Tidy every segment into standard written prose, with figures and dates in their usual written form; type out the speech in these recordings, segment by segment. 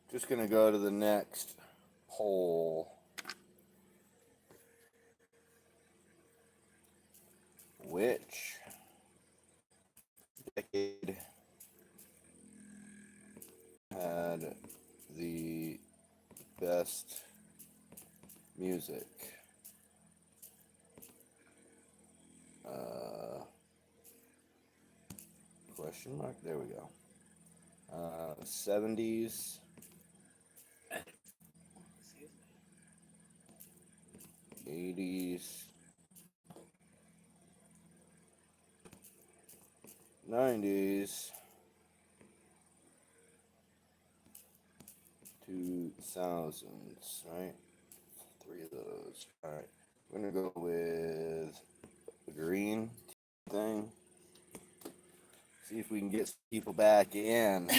Just gonna go to the next poll. Which decade had the best music? Question mark? There we go. 70s, 80s, 90s, 2000s, right? 3 of those. All right. We're going to go with the green thing. See if we can get people back in.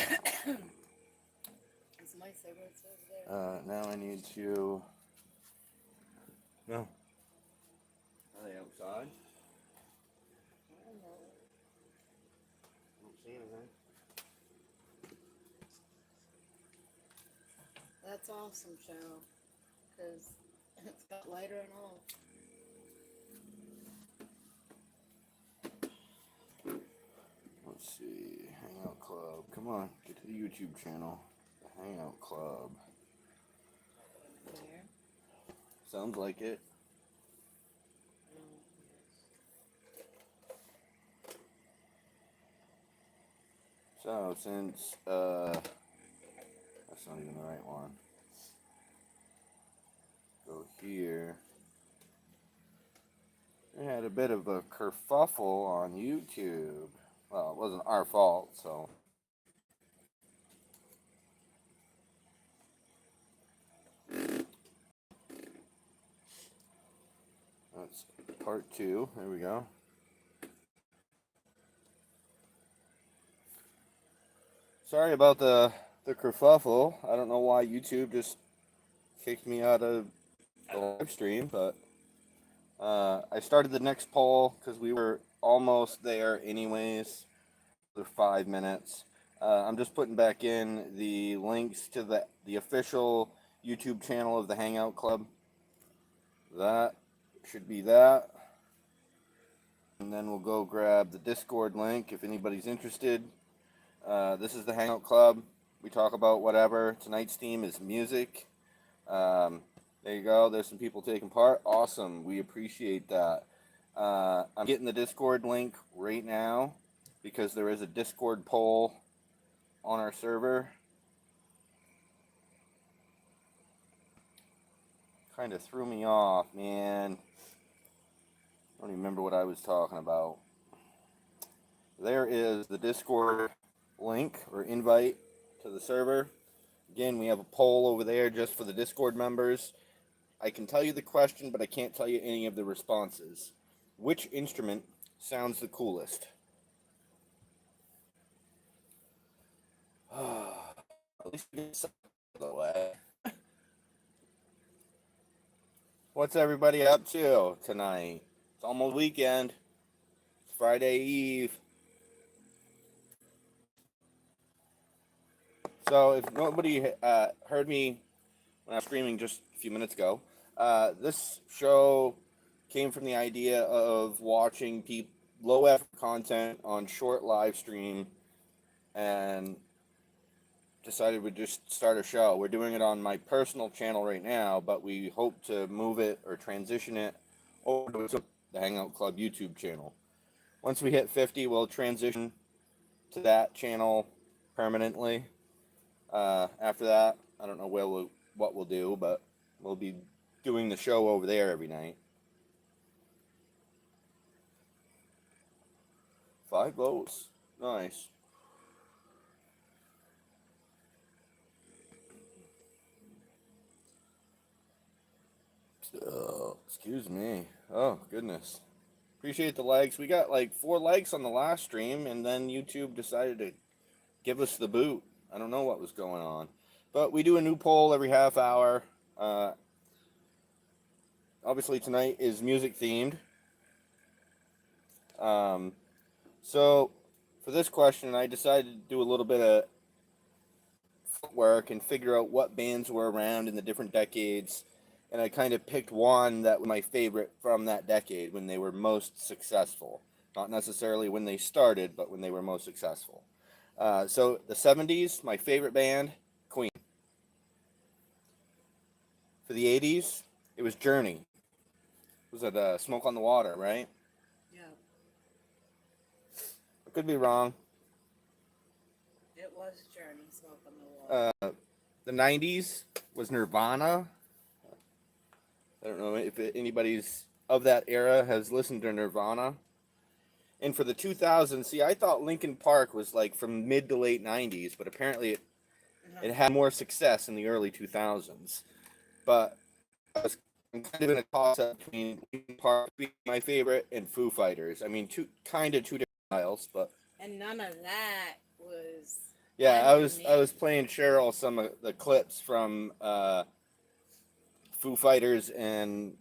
Now I need to. No. Are they outside? I don't know. I don't see anything. That's awesome, Cheryl, because it's got lighter and all. Let's see. Hangout Club. Come on, get to the YouTube channel. The Hangout Club. There. Sounds like it. So since that's not even the right one. Go here. We had a bit of a kerfuffle on YouTube. Well, it wasn't our fault, so. That's part 2. There we go. Sorry about the kerfuffle. I don't know why YouTube just kicked me out of the live stream, but I started the next poll because we were almost there anyways. For 5 minutes. I'm just putting back in the links to the official YouTube channel of the Hangout Club. That should be that. And then we'll go grab the Discord link if anybody's interested. This is the Hangout Club. We talk about whatever. Tonight's theme is music. There you go. There's some people taking part. Awesome. We appreciate that. I'm getting the Discord link right now because there is a Discord poll on our server. Kind of threw me off, man. I don't even remember what I was talking about. There is the Discord link or invite to the server. Again, we have a poll over there just for the Discord members. I can tell you the question, but I can't tell you any of the responses. Which instrument sounds the coolest? At least we get some out of the way. What's everybody up to tonight? It's almost weekend. It's Friday Eve. So if nobody heard me when I was streaming just a few minutes ago, this show came from the idea of watching low effort content on short live stream and decided we'd just start a show. We're doing it on my personal channel right now, but we hope to move it or transition it over to the Hangout Club YouTube channel. Once we hit 50, we'll transition to that channel permanently. After that, I don't know what we'll do, but we'll be doing the show over there every night. 5 votes. Nice. Excuse me. Oh, goodness. Appreciate the likes. We got like 4 likes on the last stream, and then YouTube decided to give us the boot. I don't know what was going on. But we do a new poll every half hour. Obviously, tonight is music themed. So, for this question, I decided to do a little bit of footwork and figure out what bands were around in the different decades. And I kind of picked one that was my favorite from that decade when they were most successful. Not necessarily when they started, but when they were most successful. So the 70s, my favorite band, Queen. For the 80s, it was Journey. Was it Smoke on the Water, right? Yeah, I could be wrong. it was Journey, Smoke on the Water. The 90s was Nirvana. I don't know if anybody's of that era has listened to Nirvana. And for the 2000s, see, I thought Linkin Park was like from mid to late 90s, but apparently it had more success in the early 2000s. But I'm kind of in a toss-up between Linkin Park being my favorite and Foo Fighters. I mean, two different styles, but And none of that was. yeah, fun to I was me. playing Cheryl some of the clips from Foo Fighters, and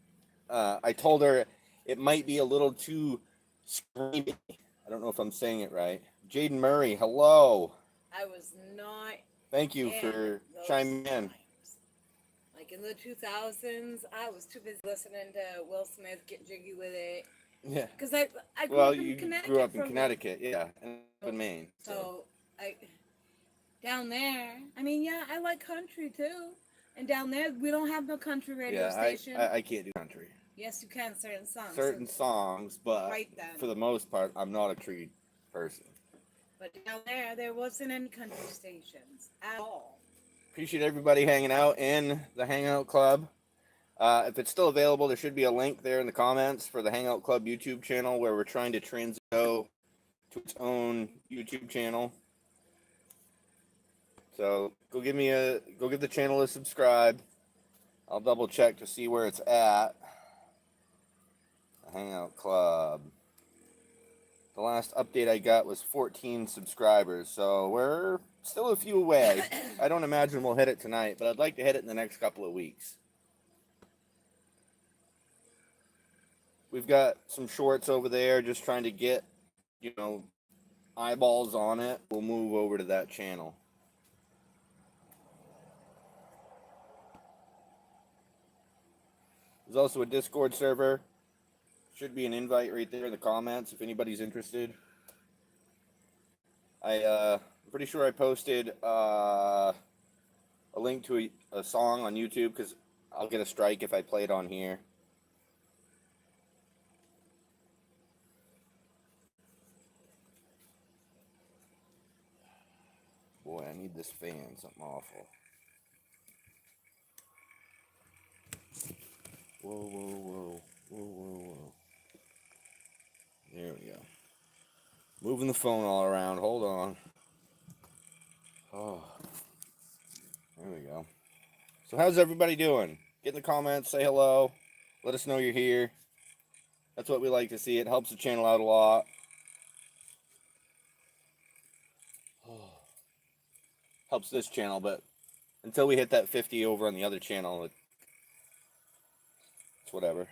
I told her it might be a little too screamy. I don't know if I'm saying it right. Jaden Murray, hello. I was not Thank you in for those chiming in. times. Like in the 2000s, I was too busy listening to Will Smith get jiggy with it. Yeah. Because I grew Well, up in you Connecticut. grew up in Connecticut, yeah, and in Maine. So I down there. I mean, yeah, I like country too. And down there, we don't have no country radio Yeah, station. I can't do country. Yes, you can certain songs. Certain songs, but Right then. for the most part, I'm not a tree person. But down there wasn't any country stations at all. Appreciate everybody hanging out in the Hangout Club. If it's still available, there should be a link there in the comments for the Hangout Club YouTube channel where we're trying to transition to its own YouTube channel. So go give the channel a subscribe. I'll double check to see where it's at. The Hangout Club. The last update I got was 14 subscribers, so we're still a few away. I don't imagine we'll hit it tonight, but I'd like to hit it in the next couple of weeks. We've got some shorts over there just trying to get, eyeballs on it. We'll move over to that channel. There's also a Discord server. Should be an invite right there in the comments if anybody's interested. I'm pretty sure I posted a link to a song on YouTube because I'll get a strike if I play it on here. Boy, I need this fan. Something awful. Whoa, whoa, whoa. Whoa, whoa, whoa. There we go. Moving the phone all around. Hold on. Oh. There we go. So how's everybody doing? Get in the comments. Say hello. Let us know you're here. That's what we like to see. It helps the channel out a lot. Oh. Helps this channel, but until we hit that 50 over on the other channel, it's whatever.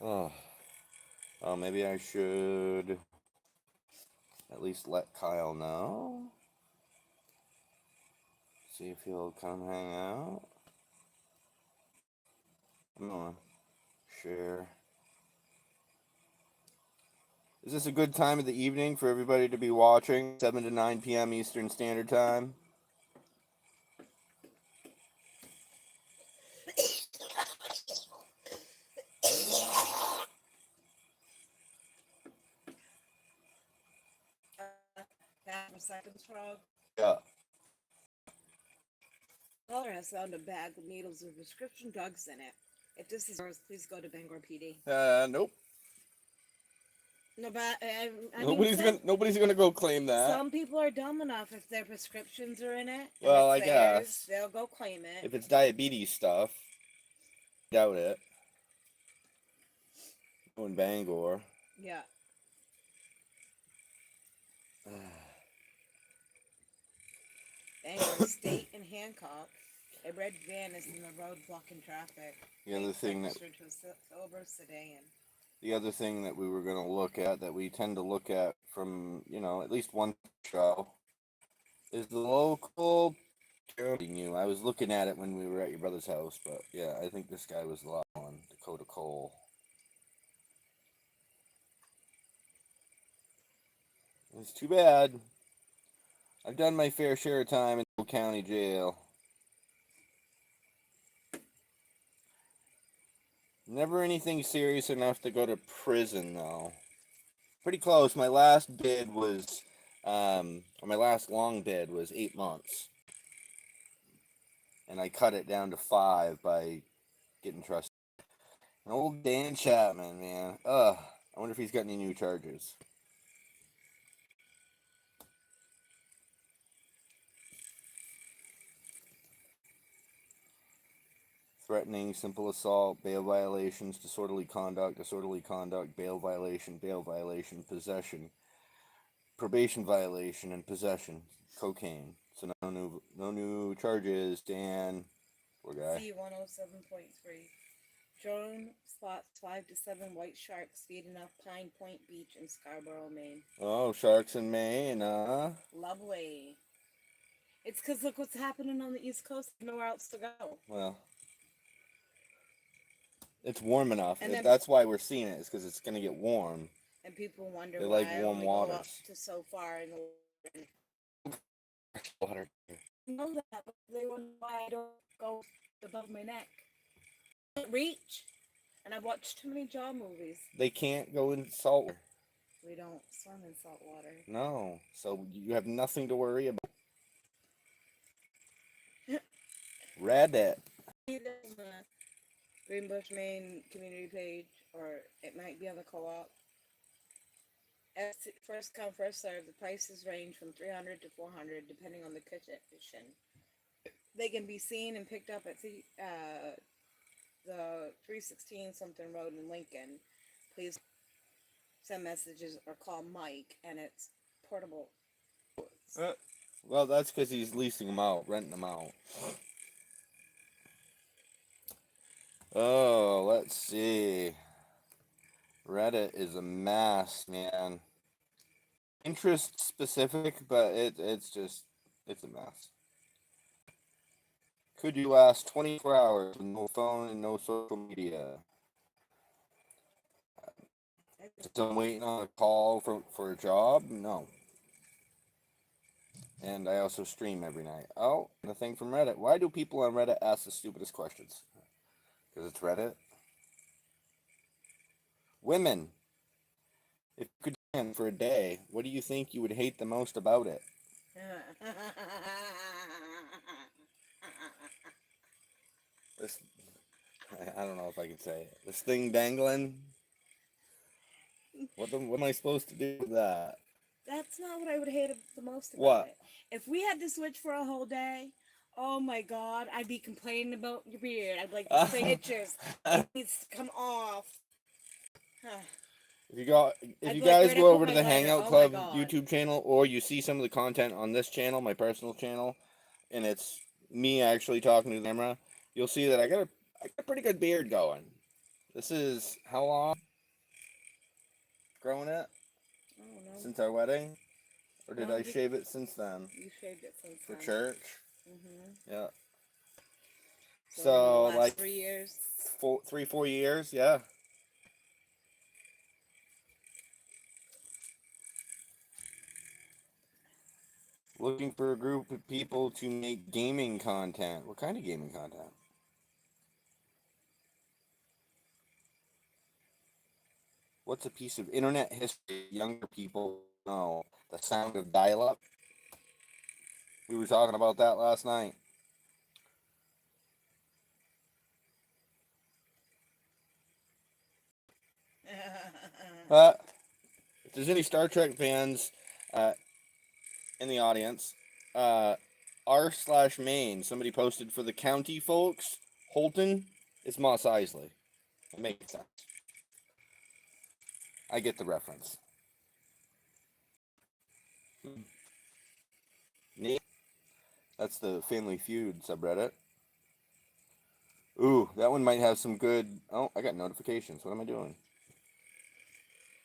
Oh. Oh, maybe I should at least let Kyle know. See if he'll come hang out. I'm gonna share. Is this a good time of the evening for everybody to be watching? 7 to 9 p.m. Eastern Standard Time. Seconds frog. Yeah. Caller has found a bag of needles with prescription drugs in it. If this is yours, please go to Bangor PD. Nope. No, but Nobody's gonna go claim that. Some people are dumb enough if their prescriptions are in it. Well, I theirs, guess they'll go claim it. if it's diabetes stuff, doubt it. Oh, in Bangor. Yeah. Bangor State and Hancock. A red van is in the road blocking traffic. The other thing that registered to a silver sedan. the other thing that we were going to look at, that we tend to look at from, at least one show, is the local you. I was looking at it when we were at your brother's house, but yeah, I think this guy was the last one, Dakota Cole. It's too bad. I've done my fair share of time in the county jail. Never anything serious enough to go to prison, though. Pretty close. My last bid was, my last long bid was 8 months. And I cut it down to 5 by getting trusted. And old Dan Chapman, man. Ugh. I wonder if he's got any new charges. Threatening, simple assault, bail violations, disorderly conduct, bail violation, possession, probation violation, and possession, cocaine. So no new charges. Dan, poor guy. E007.3. Drone spots 5 to 7 white sharks feeding off Pine Point Beach in Scarborough, Maine. Oh, sharks in Maine, Lovely. It's because look what's happening on the East Coast. Nowhere else to go. Well, it's warm enough. And then, that's why we're seeing it, is because it's going to get warm. And people wonder they why like warm I only waters. go up to so far in the water. I know that, but they wonder why I don't go above my neck. I don't reach. And I've watched too many Jaw movies. They can't go in salt water. We don't swim in salt water. No, so you have nothing to worry about. Reddit. There's a Greenbush, Maine community page, or it might be on the co-op. First come, first serve. The prices range from $300 to $400, depending on the condition. They can be seen and picked up at the 316 something road in Lincoln. Please send messages or call Mike, and it's portable. Well, that's because he's leasing them out, renting them out. Oh, let's see. Reddit is a mess, man. Interest specific, but it's a mess. Could you last 24 hours with no phone and no social media? Still waiting on a call for a job? No. And I also stream every night. Oh, the thing from Reddit. Why do people on Reddit ask the stupidest questions? Because it's Reddit. Women. If you could stand for a day, what do you think you would hate the most about it? This, I don't know if I can say it. This thing dangling? What am I supposed to do with that? That's not what I would hate the most about What? it. If we had to switch for a whole day, oh my God, I'd be complaining about your beard. I'd like to say itches. It needs to come off. If you guys go over to the Hangout Club YouTube channel, or you see some of the content on this channel, my personal channel, and it's me actually talking to the camera, you'll see that I got a pretty good beard going. This is how long? Growing it? I don't know. Since our wedding? Or did I shave it since then? You shaved it since For then. church? Mm-hmm. Yeah. So last like 3 years? 4 years, yeah. Looking for a group of people to make gaming content. What kind of gaming content? What's a piece of internet history younger people know? The sound of dial-up? We were talking about that last night. If there's any Star Trek fans in the audience, r/Maine, somebody posted for the county folks, Holton is Mos Eisley. It makes sense. I get the reference. Neat. That's the Family Feud subreddit. Ooh, that one might have some good... Oh, I got notifications. What am I doing?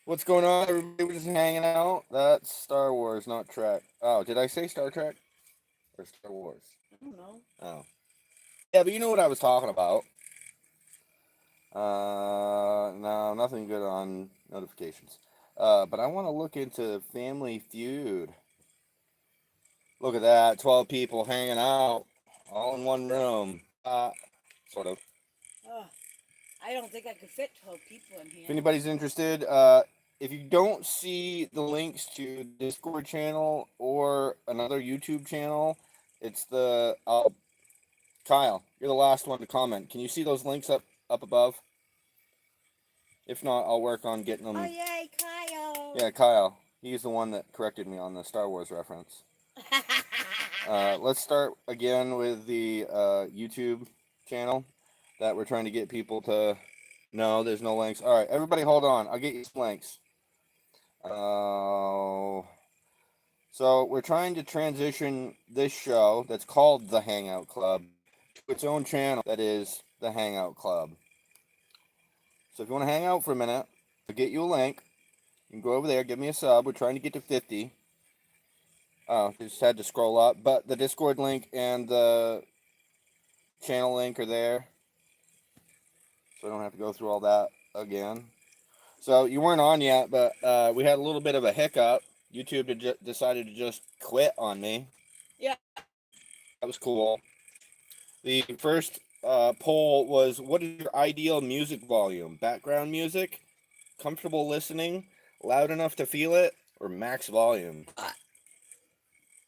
What's going on? Everybody was just hanging out. That's Star Wars, not Trek. Oh, did I say Star Trek? or Star Wars? I don't know. Oh. Yeah, but you know what I was talking about. No, nothing good on notifications. But I want to look into Family Feud. Look at that, 12 people hanging out, all in one room. Sort of. Oh, I don't think I could fit 12 people in If here. anybody's interested, if you don't see the links to the Discord channel or another YouTube channel, it's the Kyle. You're the last one to comment. Can you see those links up above? If not, I'll work on getting them. Oh, yay, Kyle. Yeah, Kyle. He's the one that corrected me on the Star Wars reference. Let's start again with the YouTube channel that we're trying to get people to. No, there's no links. All right, everybody, hold on. I'll get you some links. So we're trying to transition this show that's called The Hangout Club to its own channel that is The Hangout Club. So if you want to hang out for a minute, I'll get you a link. You can go over there, give me a sub. We're trying to get to 50. Oh, just had to scroll up. But the Discord link and the channel link are there. So I don't have to go through all that again. So you weren't on yet, but we had a little bit of a hiccup. YouTube decided to just quit on me. Yeah. That was cool. The first poll was, what is your ideal music volume? Background music, comfortable listening, loud enough to feel it, or max volume?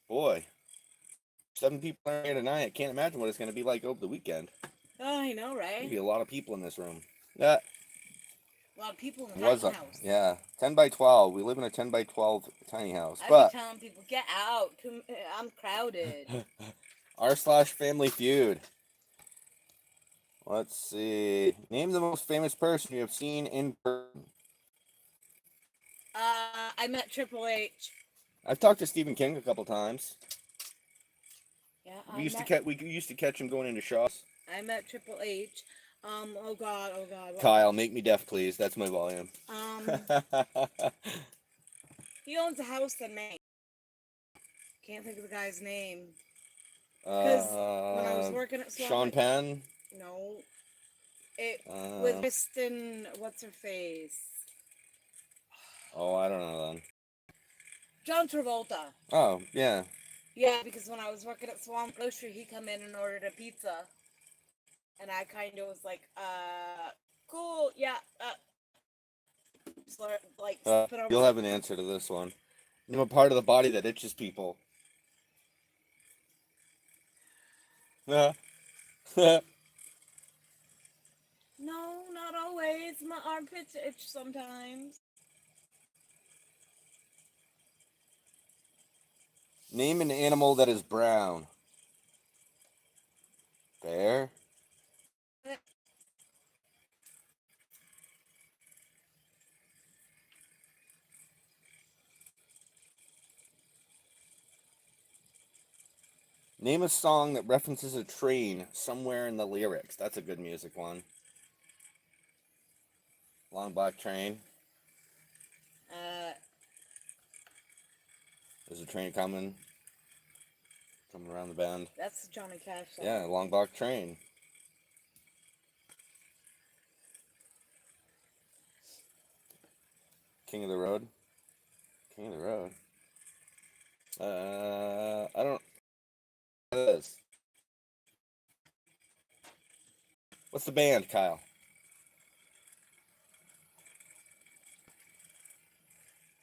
Boy, 7 people are here tonight. I can't imagine what it's going to be like over the weekend. Oh, I know, right? Maybe a lot of people in this room. Yeah. A lot of people in the Was tiny house. Yeah, 10 by 12. We live in a 10 by 12 tiny house. I'd But be telling people, get out. I'm crowded. r/Family Feud. Let's see. Name the most famous person you have seen in person. I met Triple H. I've talked to Stephen King a couple times. Yeah, We used to catch him going into shops. I met Triple H. Oh God. Kyle, make me deaf, please. That's my volume. He owns a house in Maine. Can't think of the guy's name. Because when I was working at Sean Penn. No. It with Kristen, what's her face? Oh, I don't know then. John Travolta. Oh, yeah. Yeah, because when I was working at Swamp Grocery, he come in and ordered a pizza. And I kind of was like, cool, yeah, like, you'll have an answer to this one. Name a part of the body that itches people. No, not always. My armpits itch sometimes. Name an animal that is brown. Bear. Name a song that references a train somewhere in the lyrics. That's a good music one. Long Black Train. There's a train coming around the bend. That's Johnny Cash song. Yeah, Long Black Train. King of the Road. King of the Road. I don't know what it is. What's the band, Kyle?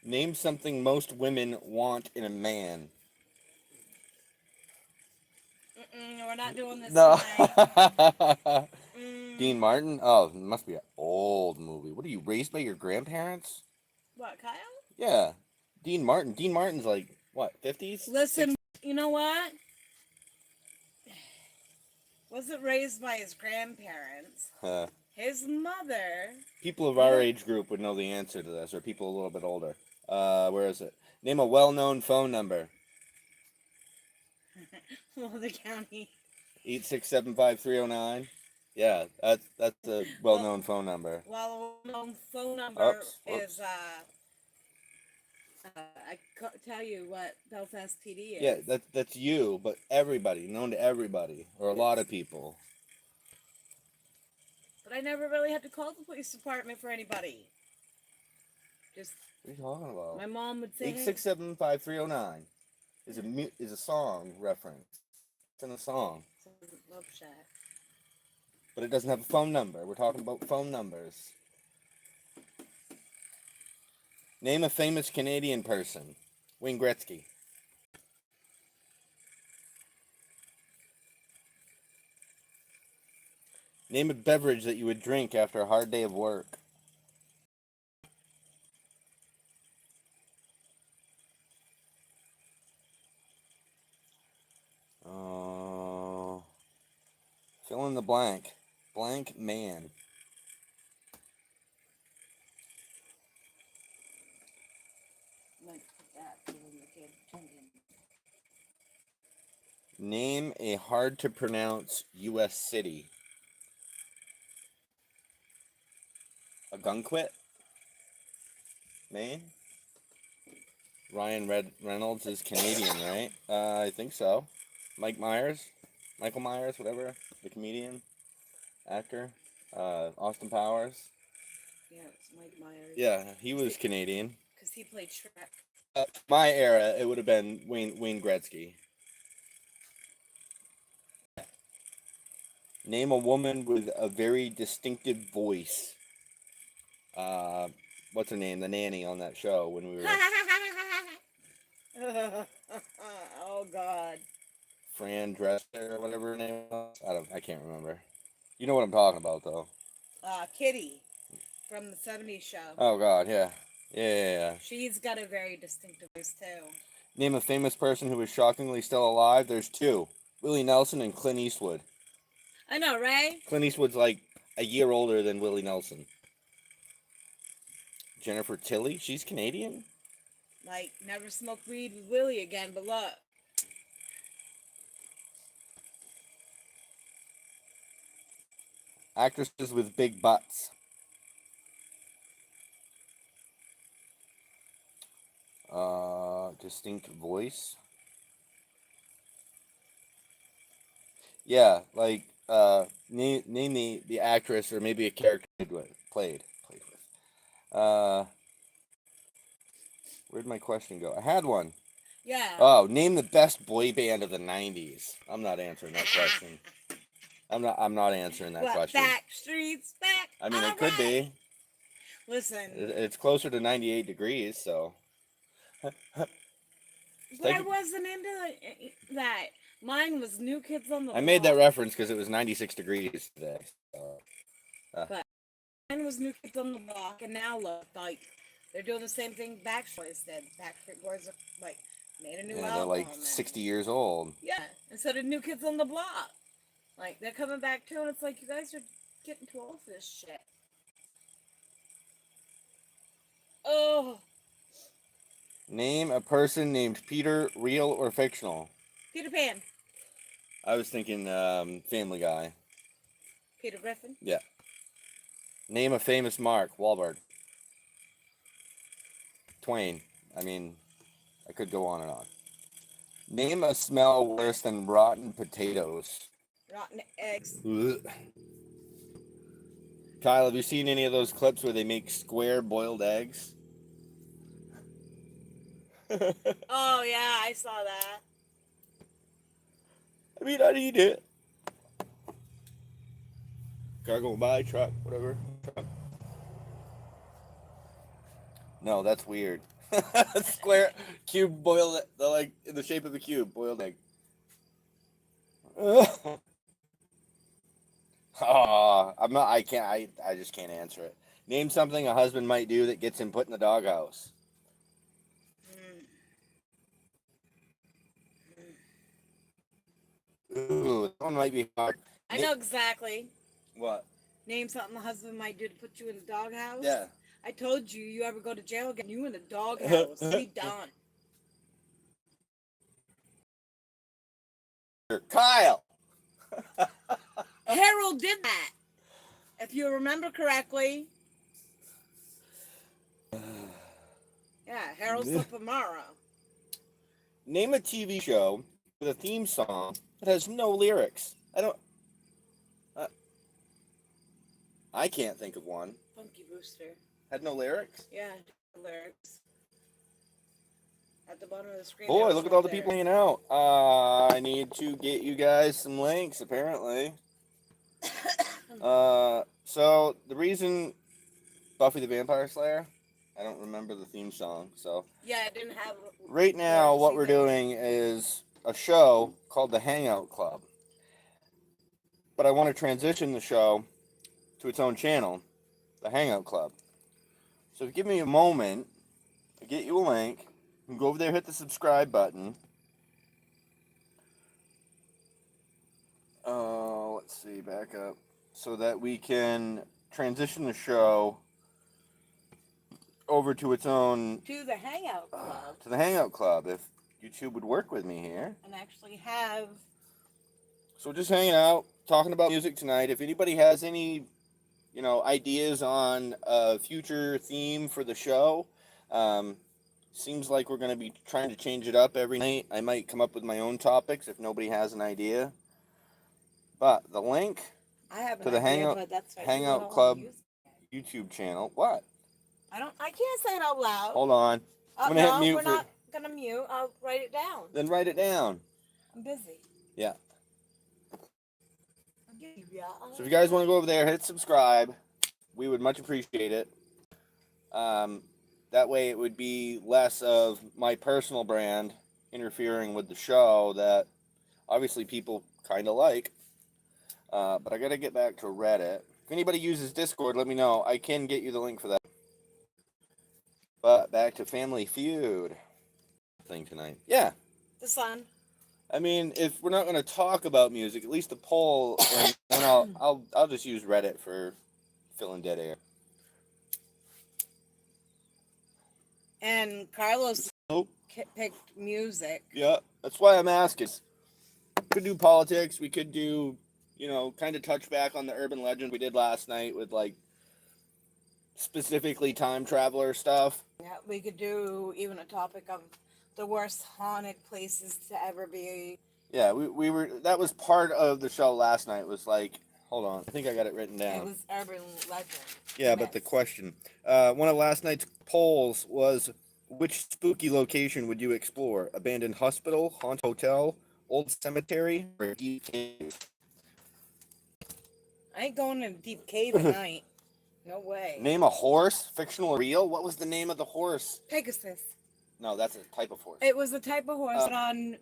Name something most women want in a man. We're not doing this No. tonight. Dean Martin? Oh, it must be an old movie. What, are you raised by your grandparents? What, Kyle? Yeah. Dean Martin. Dean Martin's like, what, 50s? Listen, 60s? You know what? Wasn't raised by his grandparents. His mother. People of our age group would know the answer to this, or people a little bit older. Where is it? Name a well-known phone number. Boulder County. 8675309. Yeah, that's a well-known phone number. Well, a well-known phone number is tell you what Belfast PD is. Yeah, that's you, but everybody, known to everybody, or a lot of people. But I never really had to call the police department for anybody. Just What are you talking about? my mom would say, 867-5309 is a song reference. It's in a song. Love Shack. But it doesn't have a phone number. We're talking about phone numbers. Name a famous Canadian person. Wayne Gretzky. Name a beverage that you would drink after a hard day of work. Fill in the blank. Blank man. Name a hard to pronounce U.S. city. Algonquin? Maine? Ryan Reynolds is Canadian, right? I think so. Michael Myers, whatever, the comedian, actor. Austin Powers. Yeah, it's Mike Myers. Yeah, he was Canadian. Because he played Shrek. My era, it would have been Wayne Gretzky. Name a woman with a very distinctive voice. What's her name? The nanny on that show when we were... Oh, God. Fran Dresser or whatever her name was. I can't remember. You know what I'm talking about, though. Kitty from the 70s show. Oh, God, yeah. Yeah. She's got a very distinctive voice, too. Name a famous person who is shockingly still alive. There's two. Willie Nelson and Clint Eastwood. I know, right? Clint Eastwood's like a year older than Willie Nelson. Jennifer Tilly, she's Canadian? Like, never smoke weed with Willie again, but look. Actresses with big butts. Distinct voice. Yeah, like, name the actress or maybe a character played with. Where'd my question go? I had one. Yeah. Oh, name the best boy band of the 90s. I'm not answering that question. I'm not answering that question. Backstreet's back. I mean, it could be. Listen. It's closer to 98 degrees, so. But I wasn't into that. Mine was New Kids on the Block. I made that reference because it was 96 degrees today. So. But mine was New Kids on the Block, and now look, like, they're doing the same thing Backstreet Boys did. Backstreet Boys like made a new album. They're like 60 years old. Yeah, and so did New Kids on the Block. Like, they're coming back too, and it's like, you guys are getting too old for this shit. Oh. Name a person named Peter, real or fictional. Peter Pan. I was thinking Family Guy. Peter Griffin. Yeah. Name a famous Mark Wahlberg. Twain. I mean, I could go on and on. Name a smell worse than rotten potatoes. Rotten eggs. Ugh. Kyle, have you seen any of those clips where they make square boiled eggs? Oh, yeah, I saw that. I mean, I'd eat it. Car going by, truck, whatever. Truck. No, that's weird. Square, cube boiled, like in the shape of a cube, boiled egg. Oh, I just can't answer it. Name something a husband might do that gets him put in the doghouse. Ooh, that one might be hard. I know exactly. What? Name something a husband might do to put you in the doghouse. Yeah. I told you, you ever go to jail, get you in the doghouse. Be done. Kyle! Harold did that. If you remember correctly. Yeah, Harold Sapamara. Name a TV show with a theme song that has no lyrics. I can't think of one. Funky Rooster. Had no lyrics? Yeah, lyrics. At the bottom of the screen. Boy, look at all the people hanging out. I need to get you guys some links, apparently. So the reason Buffy the Vampire Slayer, I don't remember the theme song, so. Yeah, I didn't have. Right now, what we're doing is a show called the Hangout Club. But I want to transition the show to its own channel, the Hangout Club. So give me a moment to get you a link. You can go over there, hit the subscribe button. Let's see, back up. So that we can transition the show over to its own... To the Hangout Club. To the Hangout Club, if YouTube would work with me here. And actually have... So we're just hanging out, talking about music tonight. If anybody has any, ideas on a future theme for the show, seems like we're going to be trying to change it up every night. I might come up with my own topics if nobody has an idea. But the link to the Hangout Club YouTube channel. What? I can't say it out loud. Hold on. I'm going to hit mute. We're not going to mute. I'll write it down. Then write it down. I'm busy. Yeah. So if you guys want to go over there, hit subscribe. We would much appreciate it. That way it would be less of my personal brand interfering with the show that obviously people kind of like. But I got to get back to Reddit. If anybody uses Discord, let me know. I can get you the link for that. But back to Family Feud thing tonight. Yeah. The sun. I mean, if we're not going to talk about music, at least the poll, and I'll just use Reddit for filling dead air. And Carlos picked music. Yeah, that's why I'm asking. We could do politics. We could do, kind of touch back on the urban legend we did last night with, specifically time traveler stuff. Yeah, we could do even a topic of the worst haunted places to ever be. Yeah, we were, that was part of the show last night, was hold on, I think I got it written down. It was urban legend. Yeah, but the question, one of last night's polls was, which spooky location would you explore? Abandoned hospital, haunted hotel, old cemetery, or a deep cave? I ain't going in a deep cave at night. No way. Name a horse, fictional or real? What was the name of the horse? Pegasus. No, that's a type of horse. It was a type of horse on...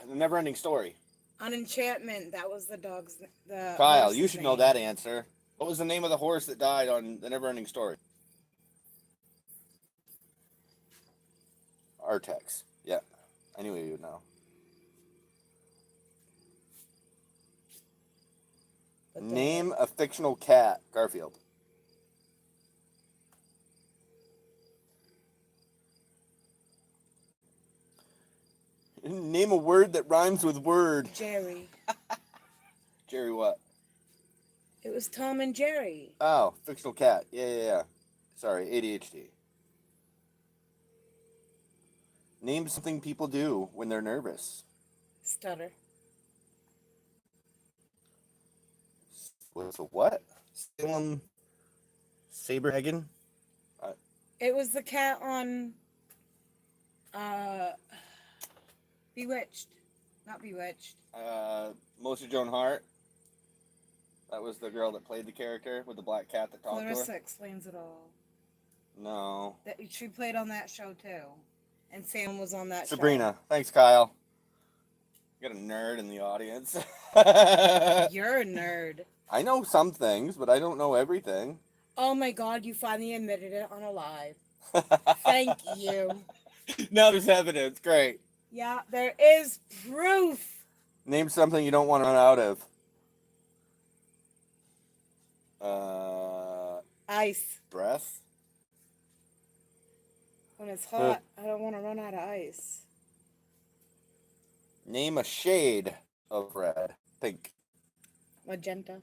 The Never-Ending Story. On Enchantment, that was the dog's... Kyle, you should know that answer. What was the name of the horse that died on The Never-Ending Story? Artex. Yeah, I knew you would know. Name a fictional cat. Garfield. Name a word that rhymes with word. Jerry. Jerry what? It was Tom and Jerry. Oh, fictional cat. Yeah. Sorry, ADHD. Name something people do when they're nervous. Stutter. What's a what? Salem Saberhagen? It was the cat on Bewitched. Not Bewitched. Melissa Joan Hart. That was the girl that played the character with the black cat that talked to her. Clarissa Explains It All. No. She played on that show too. And Sam was on that Sabrina. show. Thanks, Kyle. You got a nerd in the audience. You're a nerd. I know some things, but I don't know everything. Oh my God, you finally admitted it on a live. Thank you. Now there's evidence. Great. Yeah, there is proof. Name something you don't want to run out of. Ice. Breath. When it's hot, I don't want to run out of ice. Name a shade of red. Pink. Magenta.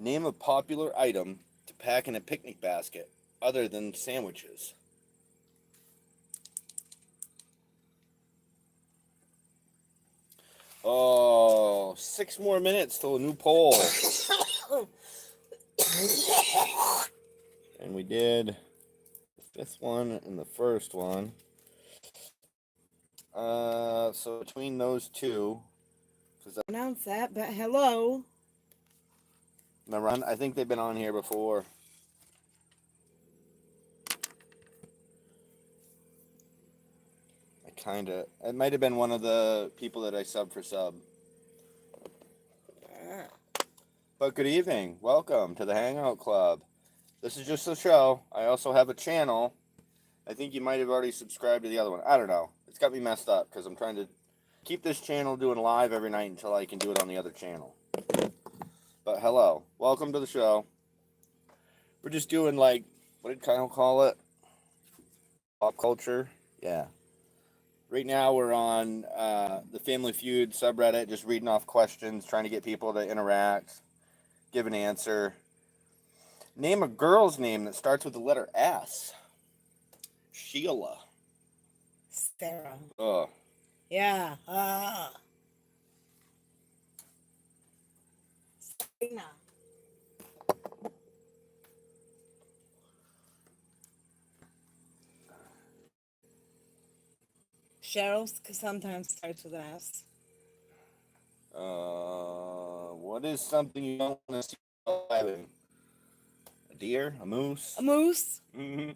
Name a popular item to pack in a picnic basket other than sandwiches. Oh, 6 more minutes till a new poll. And we did the 5th one and the 1st one. So between those two, Announce that, but hello. remember, I think they've been on here before. It might have been one of the people that I subbed for sub. But good evening. Welcome to the Hangout Club. This is just a show. I also have a channel. I think you might have already subscribed to the other one. I don't know. It's got me messed up because I'm trying to keep this channel doing live every night until I can do it on the other channel. But hello. Welcome to the show. We're just doing like, what did Kyle call it? Pop culture? Yeah. Right now we're on the Family Feud subreddit, just reading off questions, trying to get people to interact, give an answer. Name a girl's name that starts with the letter S. Sheila. Sarah. Oh. Yeah. Serena. Cheryl's sometimes starts with an S. What is something you don't want to see driving? A deer? A moose? A moose? Mm-hmm.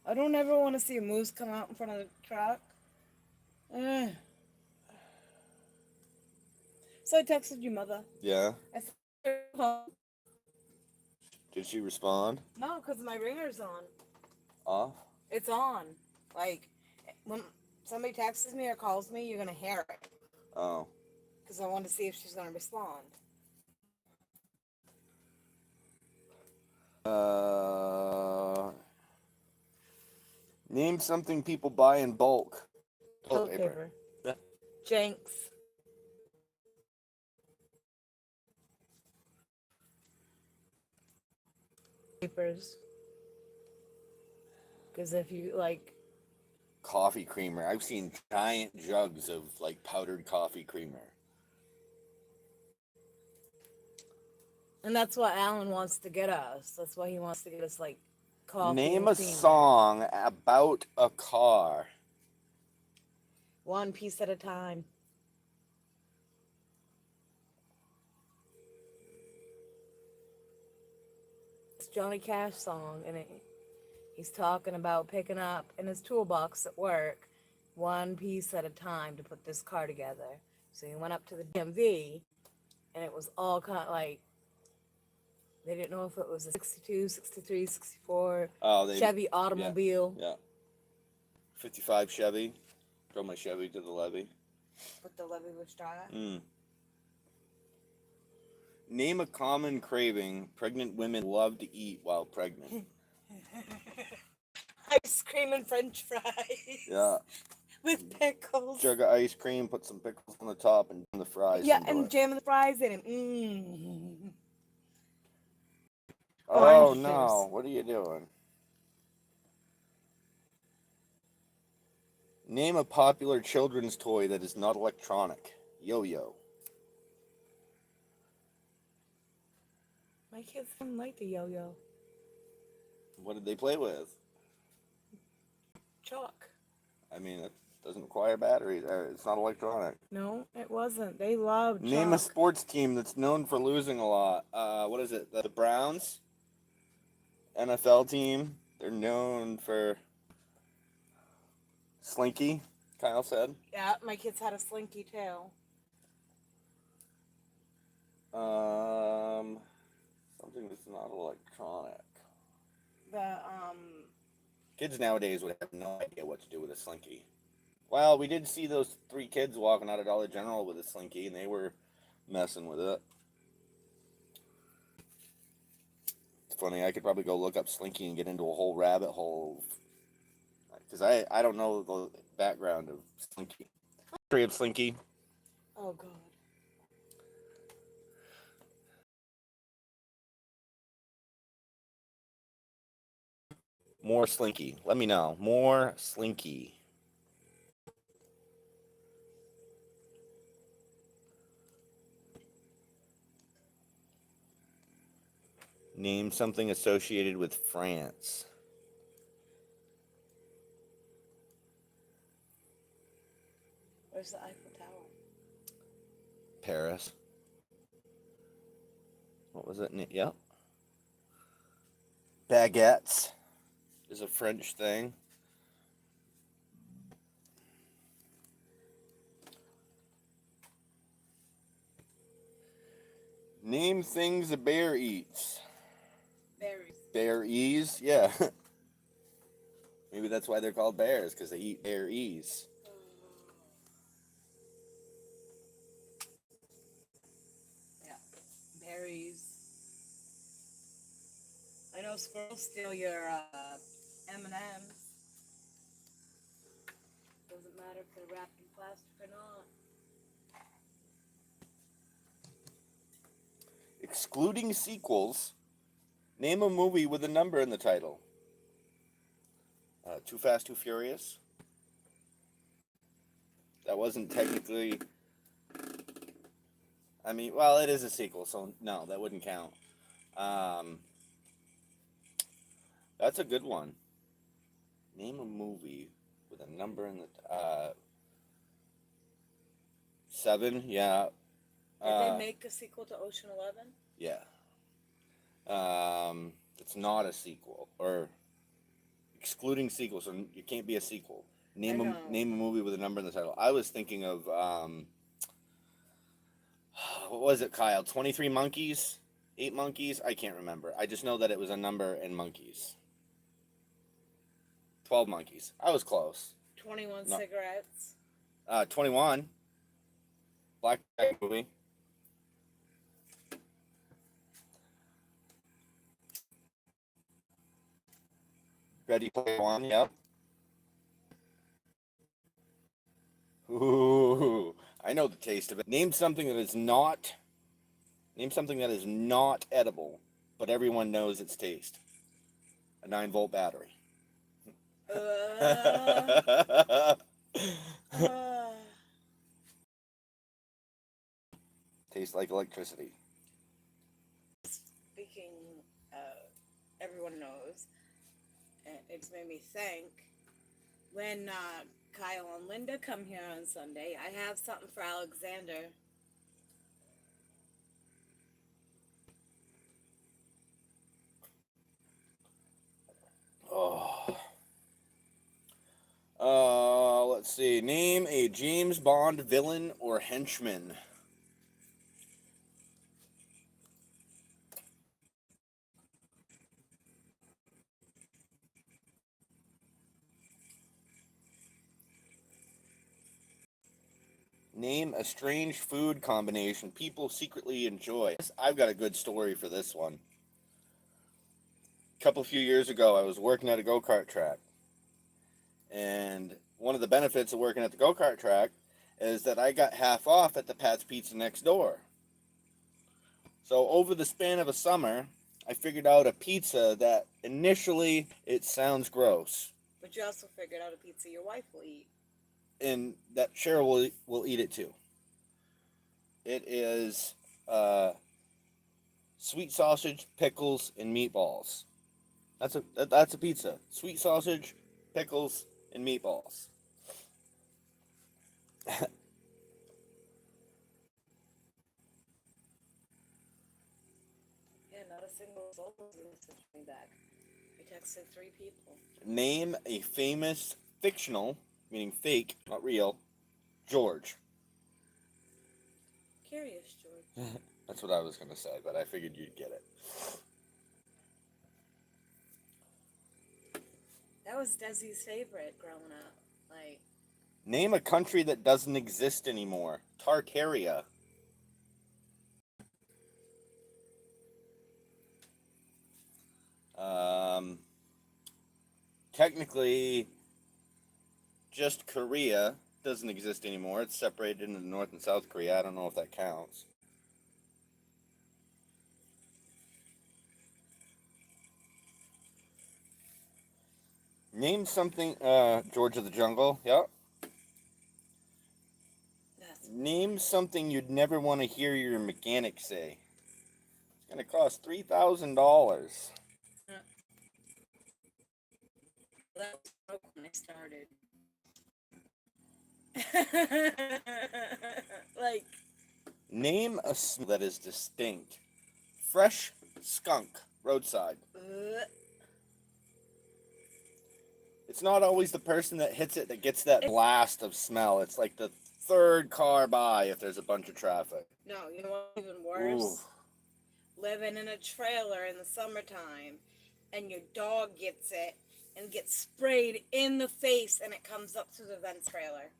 I don't ever want to see a moose come out in front of the truck. So I texted your mother. Yeah. I said, Did she respond? no, because my ringer's on. Off? It's on. Like, when somebody texts me or calls me, you're going to hear it. Oh. Because I want to see if she's going to respond. Name something people buy in bulk. Toilet paper. Yeah. Jenks. Papers. Because if you, like... Coffee creamer. I've seen giant jugs of, like, powdered coffee creamer. And that's what Alan wants to get us. That's why he wants to get us, like, coffee. Name a song about a car. One piece at a time. It's Johnny Cash song, and he's talking about picking up in his toolbox at work, one piece at a time to put this car together. So he went up to the DMV, and it was all kind of like, they didn't know if it was a 62, 63, 64 Chevy automobile. Yeah. 55 Chevy. Drove my Chevy to the levee. But the levee was dry. Name a common craving pregnant women love to eat while pregnant. Ice cream and French fries. Yeah. With pickles. Jug of ice cream, put some pickles on the top, and jam the fries. Yeah, and jamming the fries in it. Oh no! What are you doing? Name a popular children's toy that is not electronic. Yo-yo. My kids don't like the yo-yo. What did they play with? Chalk. I mean, it doesn't require batteries. It's not electronic. No, it wasn't. They loved chalk. Name a sports team that's known for losing a lot. What is it? The Browns? NFL team. They're known for Slinky, Kyle said. Yeah, my kids had a Slinky too. Something that's not electronic. The Kids nowadays would have no idea what to do with a Slinky. Well, we did see those 3 kids walking out of Dollar General with a Slinky, and they were messing with it. It's funny, I could probably go look up Slinky and get into a whole rabbit hole. Because I don't know the background of Slinky. History of Slinky. Oh, God. More Slinky. Let me know. More Slinky. Name something associated with France. Where's the Eiffel Tower? Paris. What was it? Yep. Baguettes is a French thing. Name things a bear eats. Berries. Berries, yeah. Maybe that's why they're called bears, because they eat berries. Yeah, berries. I know squirrels steal your M&Ms. Doesn't matter if they're wrapped in plastic or not. Excluding sequels, name a movie with a number in the title. Too Fast, Too Furious. That wasn't technically... I mean, well, it is a sequel, so no, that wouldn't count. That's a good one. Name a movie with a number in the... 7, yeah. Did they make a sequel to Ocean 11? Yeah. It's not a sequel, or excluding sequels, so it can't be a sequel. Name a movie with a number in the title. I was thinking of what was it, Kyle? 23 Monkeys, 8 Monkeys. I can't remember. I just know that it was a number in monkeys. 12 Monkeys. I was close. 21 Cigarettes. 21. Black movie. Ready Player One, yep. Ooh, I know the taste of it. Name something that is not edible, but everyone knows its taste. A 9-volt battery. Tastes like electricity. Speaking, everyone knows, and it's made me think, when Kyle and Linda come here on Sunday, I have something for Alexander. Let's see. Name a James Bond villain or henchman. Name a strange food combination people secretly enjoy. I've got a good story for this one. A few years ago, I was working at a go-kart track. And one of the benefits of working at the go-kart track is that I got half off at the Pat's Pizza next door. So over the span of a summer, I figured out a pizza that initially it sounds gross. But you also figured out a pizza your wife will eat. And that Cheryl will eat it too. It is sweet sausage, pickles, and meatballs. That's a pizza. Sweet sausage, pickles, and meatballs. Yeah, not a single soul was messaged me back. I texted 3 people. Name a famous fictional, meaning fake, not real, George. Curious George. That's what I was going to say, but I figured you'd get it. That was Desi's favorite growing up. Like, name a country that doesn't exist anymore. Tartaria. Technically, just Korea doesn't exist anymore. It's separated into North and South Korea. I don't know if that counts. Name something. George of the Jungle. Yep. That's Name something you'd never want to hear your mechanic say. It's gonna cost $3,000. uh, that was broke when I started. Like, Name a smell that is distinct. Fresh skunk roadside. It's not always the person that hits it that gets that blast of smell. It's like the third car by if there's a bunch of traffic. no, you know what's even worse? Ooh. Living in a trailer in the summertime, and your dog gets it and gets sprayed in the face, and it comes up through the vent trailer.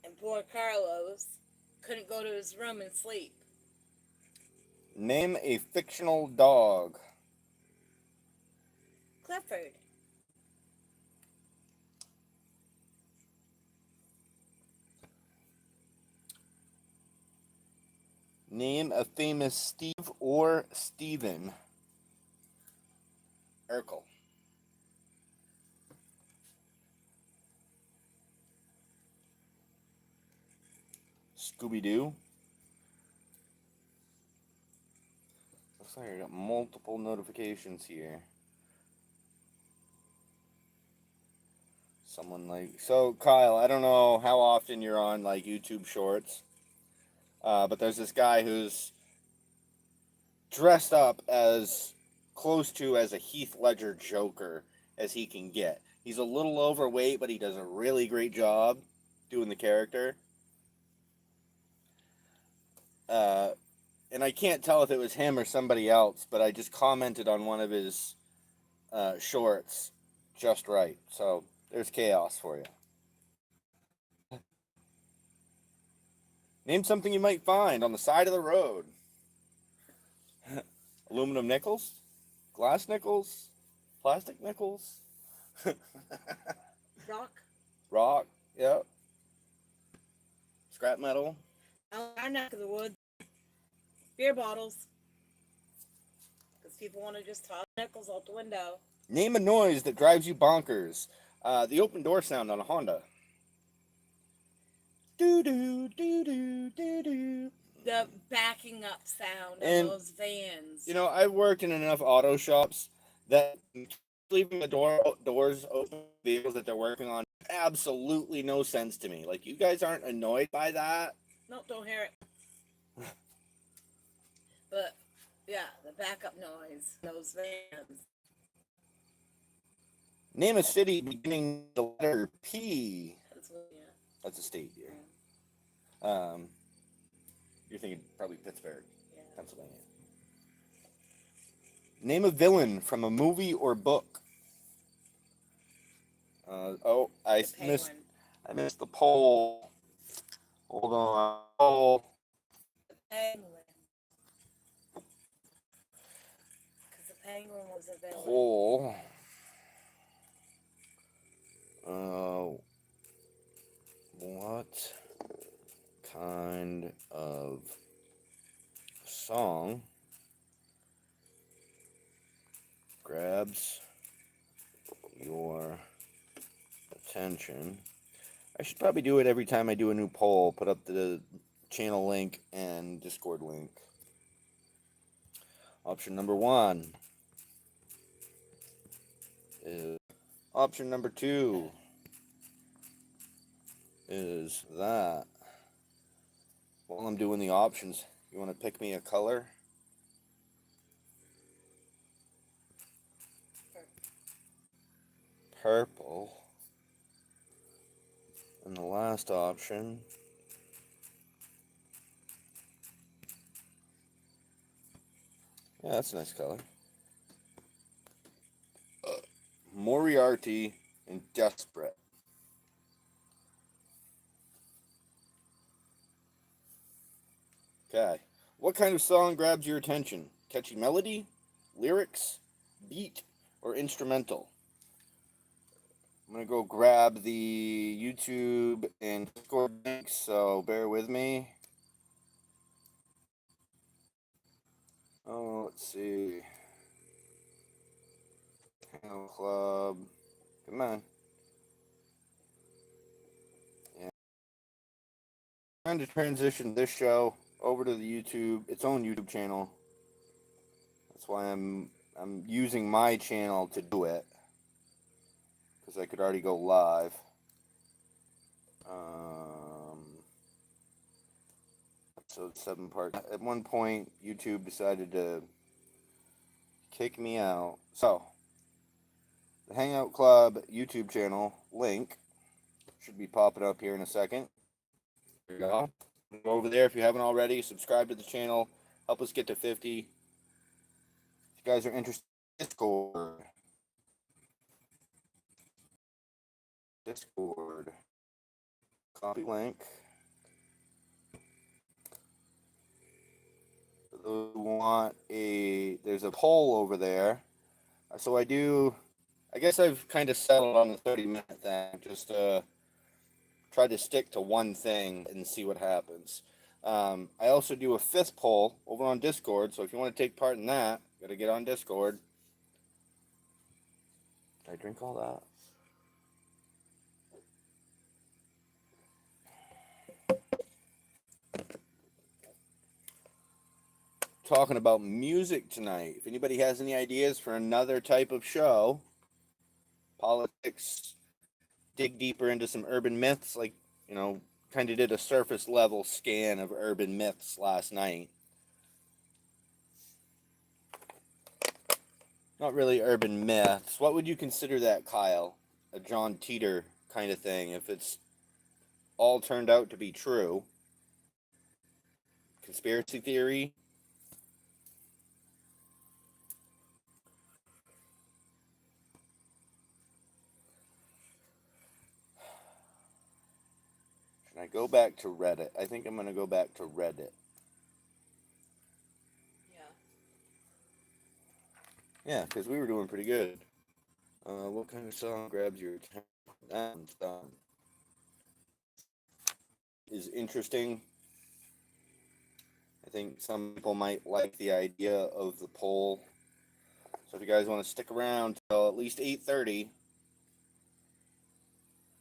And poor Carlos couldn't go to his room and sleep. Name a fictional dog. Clifford. Name a famous Steve or Steven Urkel. Scooby-Doo. Looks like I got multiple notifications here. Someone like... So, Kyle, I don't know how often you're on, like, YouTube Shorts. But there's this guy who's dressed up as close to as a Heath Ledger Joker as he can get. He's a little overweight, but he does a really great job doing the character. And I can't tell if it was him or somebody else, but I just commented on one of his shorts just right. So there's chaos for you. Name something you might find on the side of the road. Aluminum nickels? Glass nickels? Plastic nickels? Rock. Rock, yep. Scrap metal. Our neck of the woods. Beer bottles. Because people want to just toss nickels out the window. Name a noise that drives you bonkers. The open door sound on a Honda. Doo-doo, doo-doo, doo-doo. The backing up sound And, of those vans. You know, I've worked in enough auto shops that leaving the doors open vehicles that they're working on absolutely no sense to me. Like, you guys aren't annoyed by that? Nope, don't hear it. But, yeah, the backup noise. Those vans. Name a city beginning with the letter P. Pennsylvania. That's a state here. Yeah. You're thinking probably Pittsburgh, Yeah. Pennsylvania. Name a villain from a movie or book. I missed the poll. Hold on. Oh, The penguin. Because the penguin was a villain. poll. What kind of song grabs your attention? I should probably do it every time I do a new poll. Put up the channel link and Discord link. Option number 1 is option number 2 is that. While I'm doing the options, you want to pick me a color? Purple. And the last option yeah, that's a nice color. Moriarty and Desperate. Okay. What kind of song grabs your attention? Catchy melody, lyrics, beat, or instrumental? I'm going to go grab the YouTube and Discord links, so bear with me. Oh, let's see. Hangout Club. Come on. Yeah. I'm trying to transition this show over to the its own YouTube channel. That's why I'm using my channel to do it, because I could already go live. Episode 7 part. At one point, YouTube decided to kick me out. So, the Hangout Club YouTube channel link should be popping up here in a second. There you go. Go over there if you haven't already. Subscribe to the channel. Help us get to 50. If you guys are interested in Discord. Copy link. For those who want there's a poll over there. So I guess I've kind of settled on the 30-minute thing. Just try to stick to one thing and see what happens. I also do a 5th poll over on Discord, so if you want to take part in that, you gotta get on Discord. Did I drink all that? Talking about music tonight. If anybody has any ideas for another type of show, politics, dig deeper into some urban myths, like, kind of did a surface level scan of urban myths last night. Not really urban myths. What would you consider that, Kyle? A John Teeter kind of thing, if it's all turned out to be true. Conspiracy theory. Should I go back to Reddit? I think I'm going to go back to Reddit. Yeah, because we were doing pretty good. What kind of song grabs your attention? Is interesting. I think some people might like the idea of the poll. So if you guys want to stick around till at least 8:30,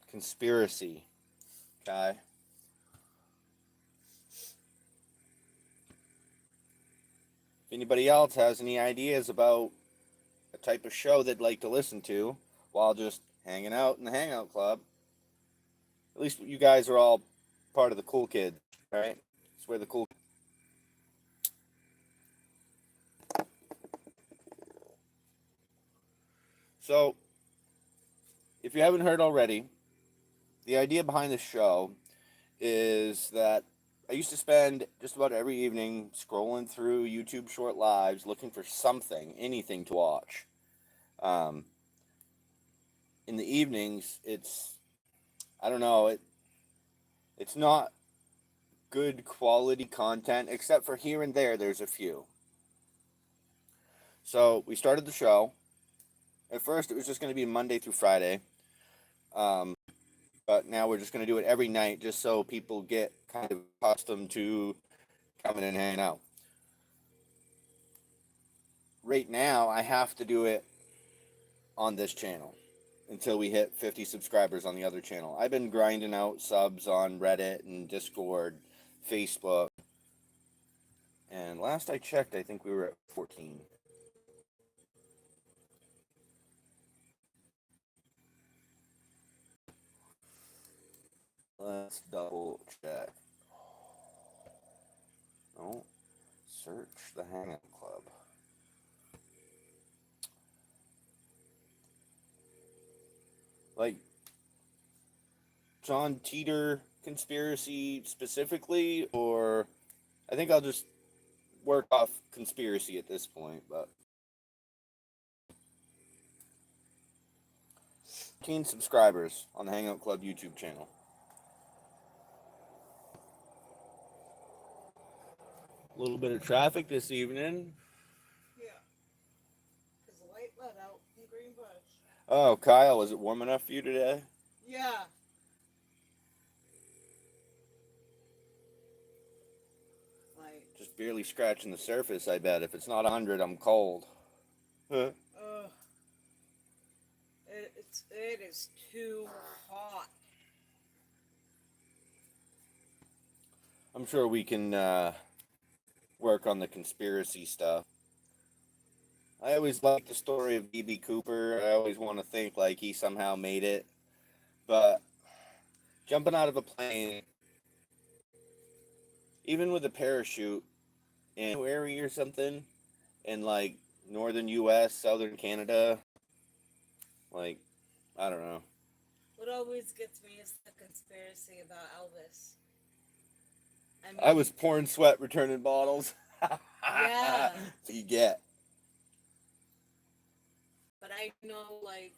conspiracy. Okay. If anybody else has any ideas about a type of show they'd like to listen to while just hanging out in the Hangout Club, at least you guys are all part of the cool kids, right? It's where the cool. So, if you haven't heard already, the idea behind this show is that I used to spend just about every evening scrolling through YouTube short lives looking for something, anything to watch. In the evenings, I don't know, it's not good quality content, except for here and there's a few. So we started the show. At first, it was just going to be Monday through Friday. But now we're just going to do it every night just so people get kind of accustomed to coming and hanging out. Right now, I have to do it on this channel until we hit 50 subscribers on the other channel. I've been grinding out subs on Reddit and Discord, Facebook. And last I checked, I think we were at 14. Let's double check. Oh, search the Hangout Club. Like, John Teeter conspiracy specifically, or I think I'll just work off conspiracy at this point, but 15 subscribers on the Hangout Club YouTube channel. A little bit of traffic this evening. Yeah. Because the light let out in Green Bush. Oh, Kyle, is it warm enough for you today? Yeah. Just barely scratching the surface, I bet. If it's not 100, I'm cold. Huh? It is too hot. I'm sure we can work on the conspiracy stuff. I always like the story of B.B. Cooper. I always want to think like he somehow made it. But jumping out of a plane, even with a parachute in January or something, in like northern U.S., southern Canada, like, I don't know. What always gets me is the conspiracy about Elvis. I mean, I was pouring sweat returning bottles. yeah, So you get. but I know, like,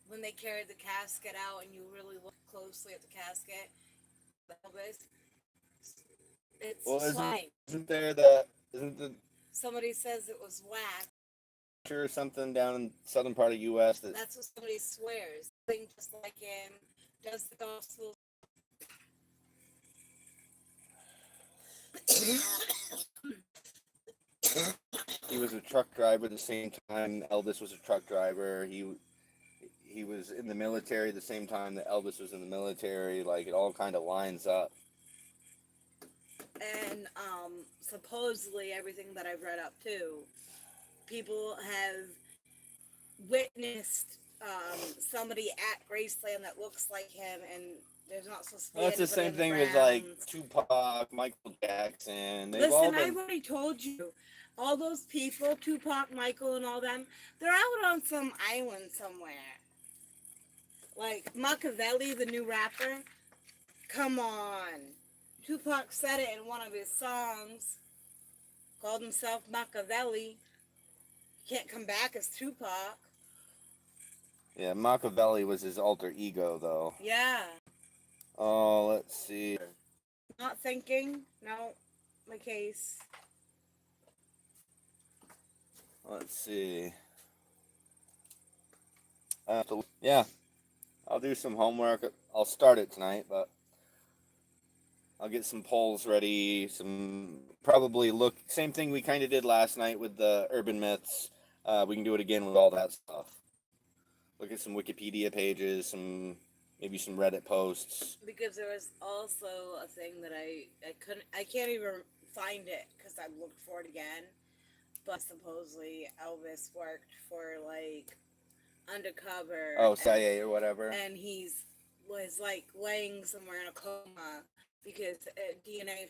when they carried the casket out and you really look closely at the casket, Elvis, it's Well, fine. isn't the Somebody says it was wax. or something down in southern part of U.S. that That's what somebody swears. Think just like in Does the Gospel. he was a truck driver at the same time Elvis was a truck driver. He was in the military the same time that Elvis was in the military. Like it all kind of lines up. And supposedly everything that I've read up to, people have witnessed somebody at Graceland that looks like him, and there's not supposed to be Well, that's the anybody same in the thing with like grounds. Tupac, Michael Jackson. They've all Listen, I've been. already told you, all those people, Tupac, Michael, and all them, they're out on some island somewhere. Like Machiavelli, the new rapper. Come on. Tupac said it in one of his songs. Called himself Machiavelli. He can't come back as Tupac. Yeah, Machiavelli was his alter ego, though. Yeah. Oh, let's see. Not thinking. No. My case. Let's see. Yeah, I'll do some homework. I'll start it tonight, but I'll get some polls ready. Probably look same thing we kind of did last night with the urban myths. We can do it again with all that stuff. Look at some Wikipedia pages, maybe some Reddit posts. Because there was also a thing that I can't even find it because I've looked for it again. But supposedly Elvis worked for like undercover. Oh, CIA or whatever. And was like laying somewhere in a coma because DNA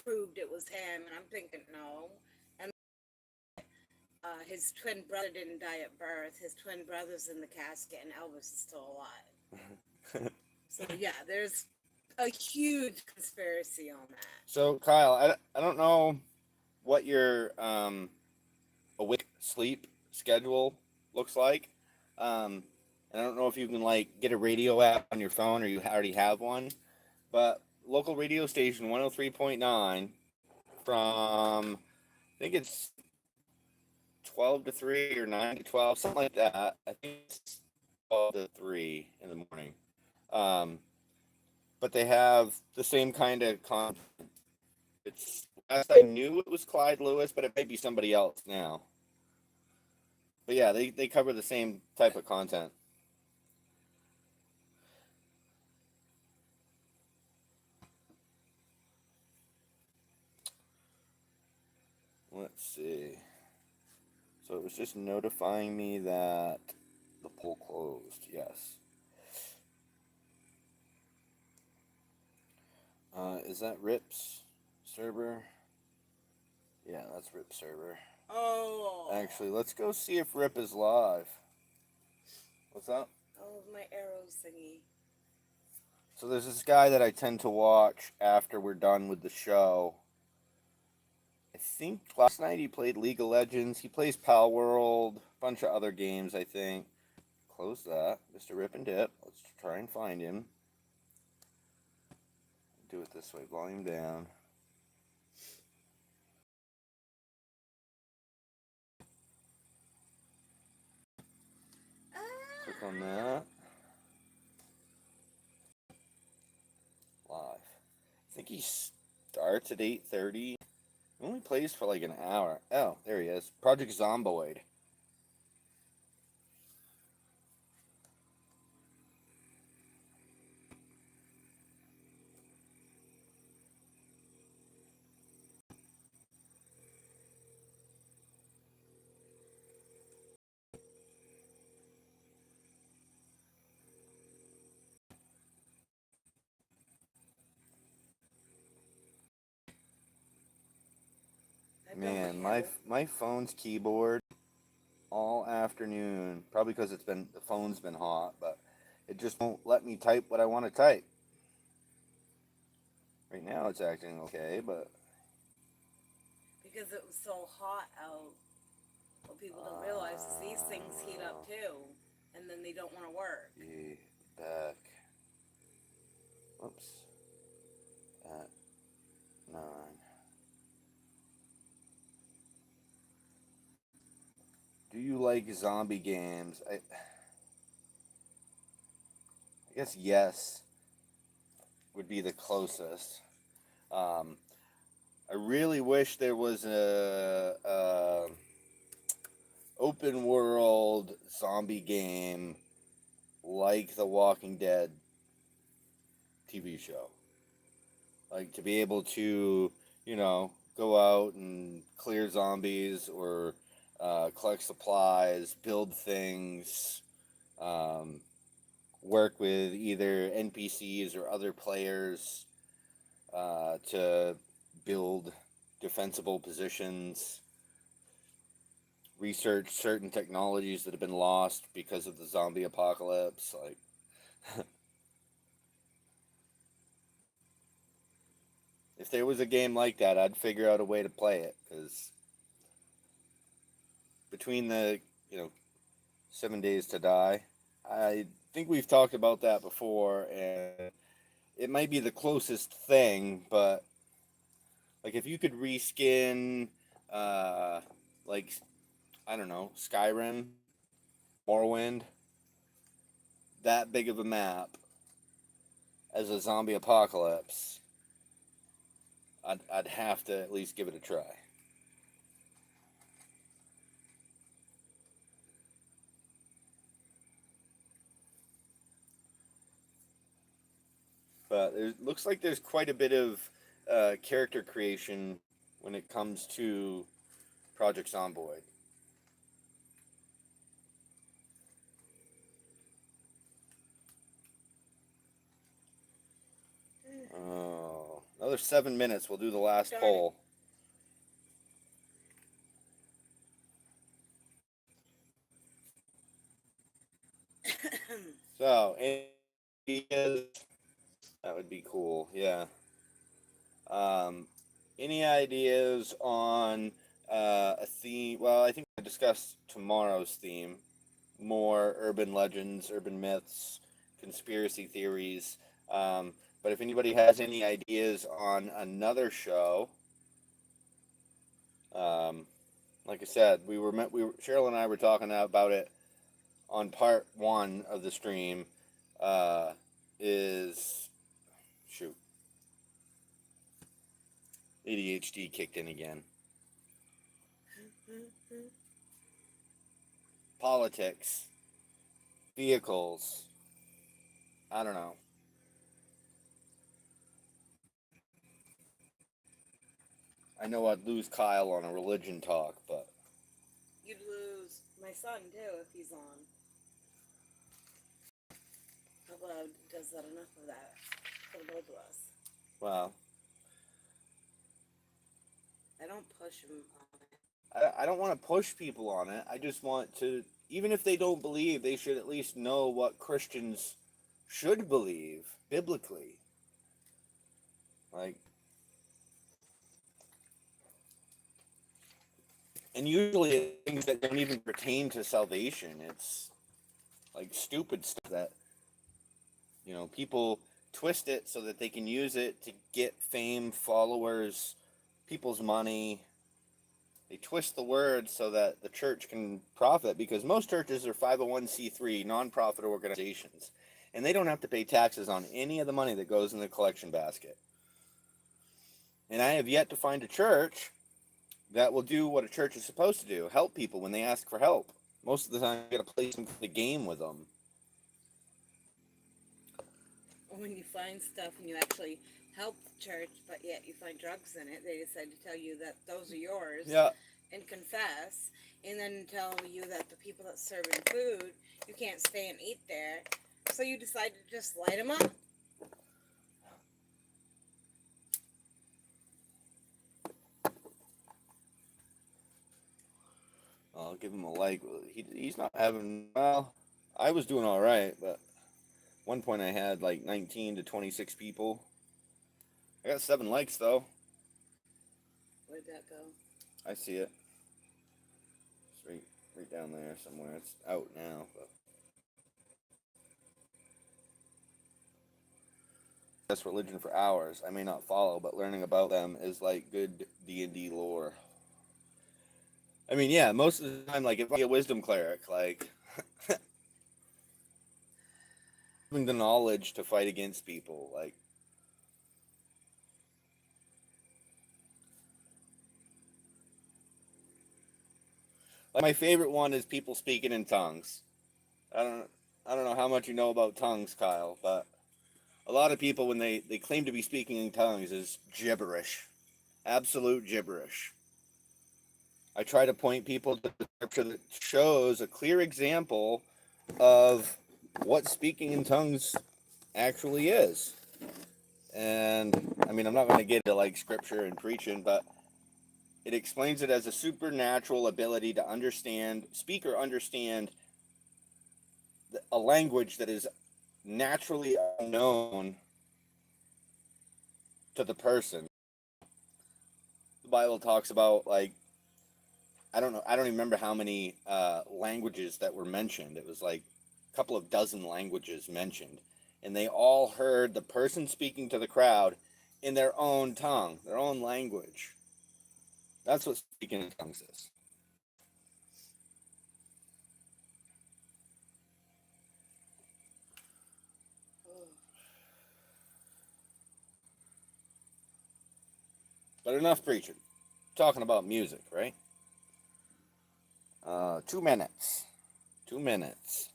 proved it was him. And I'm thinking, no. And his twin brother didn't die at birth. His twin brother's in the casket, and Elvis is still alive. So yeah, there's a huge conspiracy on that. So Kyle, I don't know what your awake sleep schedule looks like. And I don't know if you can like get a radio app on your phone or you already have one, but local radio station 103.9 from I think it's 12 to 3 or 9 to 12, something like that. I think it's 12 to 3 in the morning. But they have the same kind of content. It's last I knew it was Clyde Lewis, but it might be somebody else now. But yeah, they cover the same type of content. Let's see. So it was just notifying me that the poll closed. Yes. Is that Rip's server? Yeah, that's Rip's server. Oh. Actually, let's go see if Rip is live. What's up? Oh, my arrow thingy. So there's this guy that I tend to watch after we're done with the show. I think last night he played League of Legends. He plays Pal World, a bunch of other games, I think. Close that. Mr. Rip and Dip. Let's try and find him. Do it this way. Volume down. Click on that. Live. I think he starts at 8:30. He only plays for like an hour. Oh, there he is. Project Zomboid. I don't Man, have my it. my phone's keyboard all afternoon. Probably because the phone's been hot, but it just won't let me type what I want to type. Right now it's acting okay, but Because it was so hot out. What people don't realize is these things heat up too, and then they don't want to work. be back. Whoops. At 9. Do you like zombie games? I guess yes would be the closest. Um, I really wish there was a open world zombie game like the Walking Dead TV show. Like to be able to, go out and clear zombies or collect supplies, build things, um, work with either NPCs or other players to build defensible positions, research certain technologies that have been lost because of the zombie apocalypse. Like, if there was a game like that, I'd figure out a way to play it because between the, you know, 7 Days to Die, I think we've talked about that before, and it might be the closest thing, but like if you could reskin, uh, like I don't know, Skyrim, Morrowind, that big of a map as a zombie apocalypse, I'd have to at least give it a try. But it looks like there's quite a bit of character creation when it comes to Project Zomboid. Oh, another 7 minutes. We'll do the last Darn it. poll. So, any ideas? That would be cool. Yeah. Um, any ideas on a theme? Well, I think I discussed tomorrow's theme: more urban legends, urban myths, conspiracy theories. But if anybody has any ideas on another show, um, like I said, Cheryl and I were talking about it on part one of the stream. Is shoot, ADHD kicked in again. Politics, vehicles. I don't know. I know I'd lose Kyle on a religion talk, but You'd lose my son too if he's on. Upload does that enough of that for both of us. well, I don't push him on it. I don't want to push people on it. I just want to, even if they don't believe, they should at least know what Christians should believe biblically. Like, and usually it's things that don't even pertain to salvation. It's like stupid stuff that, people twist it so that they can use it to get fame, followers, people's money. They twist the word so that the church can profit because most churches are 501c3 nonprofit organizations and they don't have to pay taxes on any of the money that goes in the collection basket. And I have yet to find a church that will do what a church is supposed to do, help people when they ask for help. Most of the time, you got to play some kind of game with them. When you find stuff and you actually help the church, but yet you find drugs in it, they decide to tell you that those are yours. Yeah. And confess, and then tell you that the people that serve in food, you can't stay and eat there. So you decide to just light them up. I'll give him a like. He's not having, well, I was doing all right, but one point I had like 19 to 26 people. I got 7 likes though. Where'd that go? I see it. It's right down there somewhere. It's out now, but that's religion for hours. I may not follow, but learning about them is like good D&D lore. I mean, yeah, most of the time, like if I be a wisdom cleric, like having the knowledge to fight against people, like my favorite one is people speaking in tongues. I don't know how much you know about tongues, Kyle, but a lot of people when they claim to be speaking in tongues is gibberish. Absolute gibberish. I try to point people to the scripture that shows a clear example of what speaking in tongues actually is. And I mean, I'm not going to get into like scripture and preaching, but it explains it as a supernatural ability to understand, speak or understand a language that is naturally unknown to the person. The Bible talks about like, I don't even remember how many languages that were mentioned. It was like a couple of dozen languages mentioned, and they all heard the person speaking to the crowd in their own tongue, their own language. That's what speaking in tongues is. But enough preaching. Talking about music, right? 2 minutes. 2 minutes.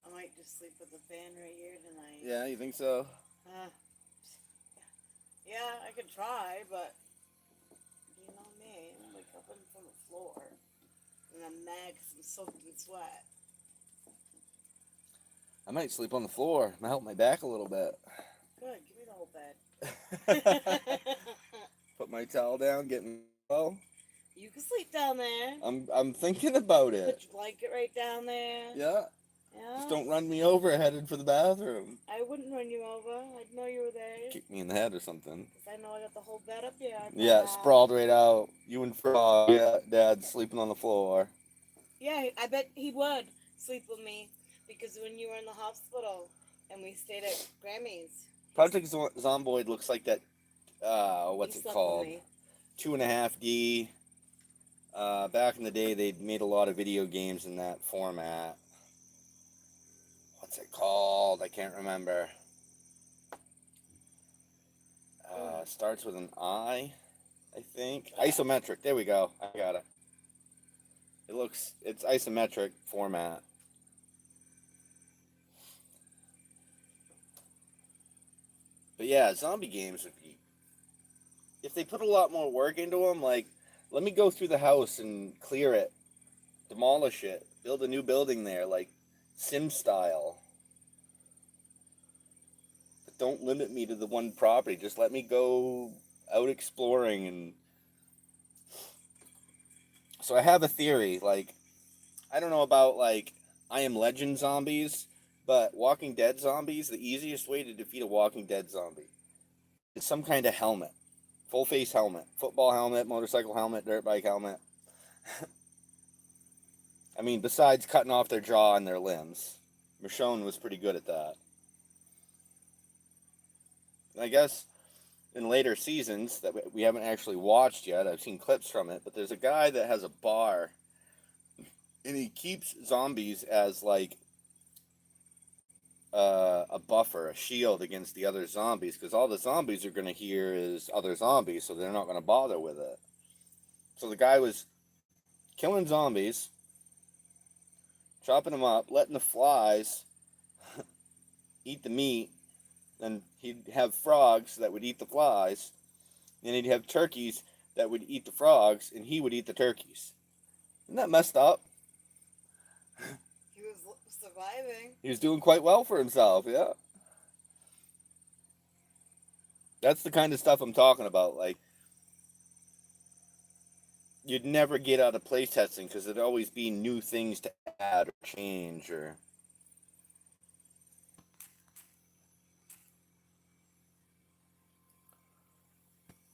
I might just sleep with the fan right here tonight. Yeah, you think so? Yeah, I could try, but you know me, I'm wake up from the floor, and I'm mad because I'm soaked in sweat. I might sleep on the floor. Might help my back a little bit. Good, give me the whole bed. Put my towel down, get in. Well, You can sleep down there. I'm thinking about it. Put your blanket right down there. Yeah. Yeah. Just don't run me over headed for the bathroom. I wouldn't run you over. I'd know you were there. Kick me in the head or something. Because I know I got the whole bed up there. Yeah, sprawled right out. You and Frog, yeah, Dad sleeping on the floor. Yeah, I bet he would sleep with me. Because when you were in the hospital and we stayed at Grammy's. Project Zomboid looks like that, what's it called? 2.5D. Back in the day, they'd made a lot of video games in that format. What's it called? I can't remember. Starts with an I think. Isometric. There we go. I got it. It's isometric format. But yeah, zombie games would be, if they put a lot more work into them, like, let me go through the house and clear it, demolish it, build a new building there, like Sim style. But don't limit me to the one property. Just let me go out exploring. And so I have a theory, like, I don't know about like I Am Legend zombies, but Walking Dead zombies, the easiest way to defeat a Walking Dead zombie is some kind of helmet. Full face helmet. Football helmet, motorcycle helmet, dirt bike helmet. I mean, besides cutting off their jaw and their limbs. Michonne was pretty good at that. And I guess in later seasons that we haven't actually watched yet, I've seen clips from it, but there's a guy that has a bar and he keeps zombies as like a buffer, a shield against the other zombies, because all the zombies are going to hear is other zombies, so they're not going to bother with it. So the guy was killing zombies, chopping them up, letting the flies eat the meat, and he'd have frogs that would eat the flies, and he'd have turkeys that would eat the frogs, and he would eat the turkeys. Isn't that messed up? He was surviving. He was doing quite well for himself, yeah. That's the kind of stuff I'm talking about. Like, you'd never get out of playtesting because there'd always be new things to add or change or.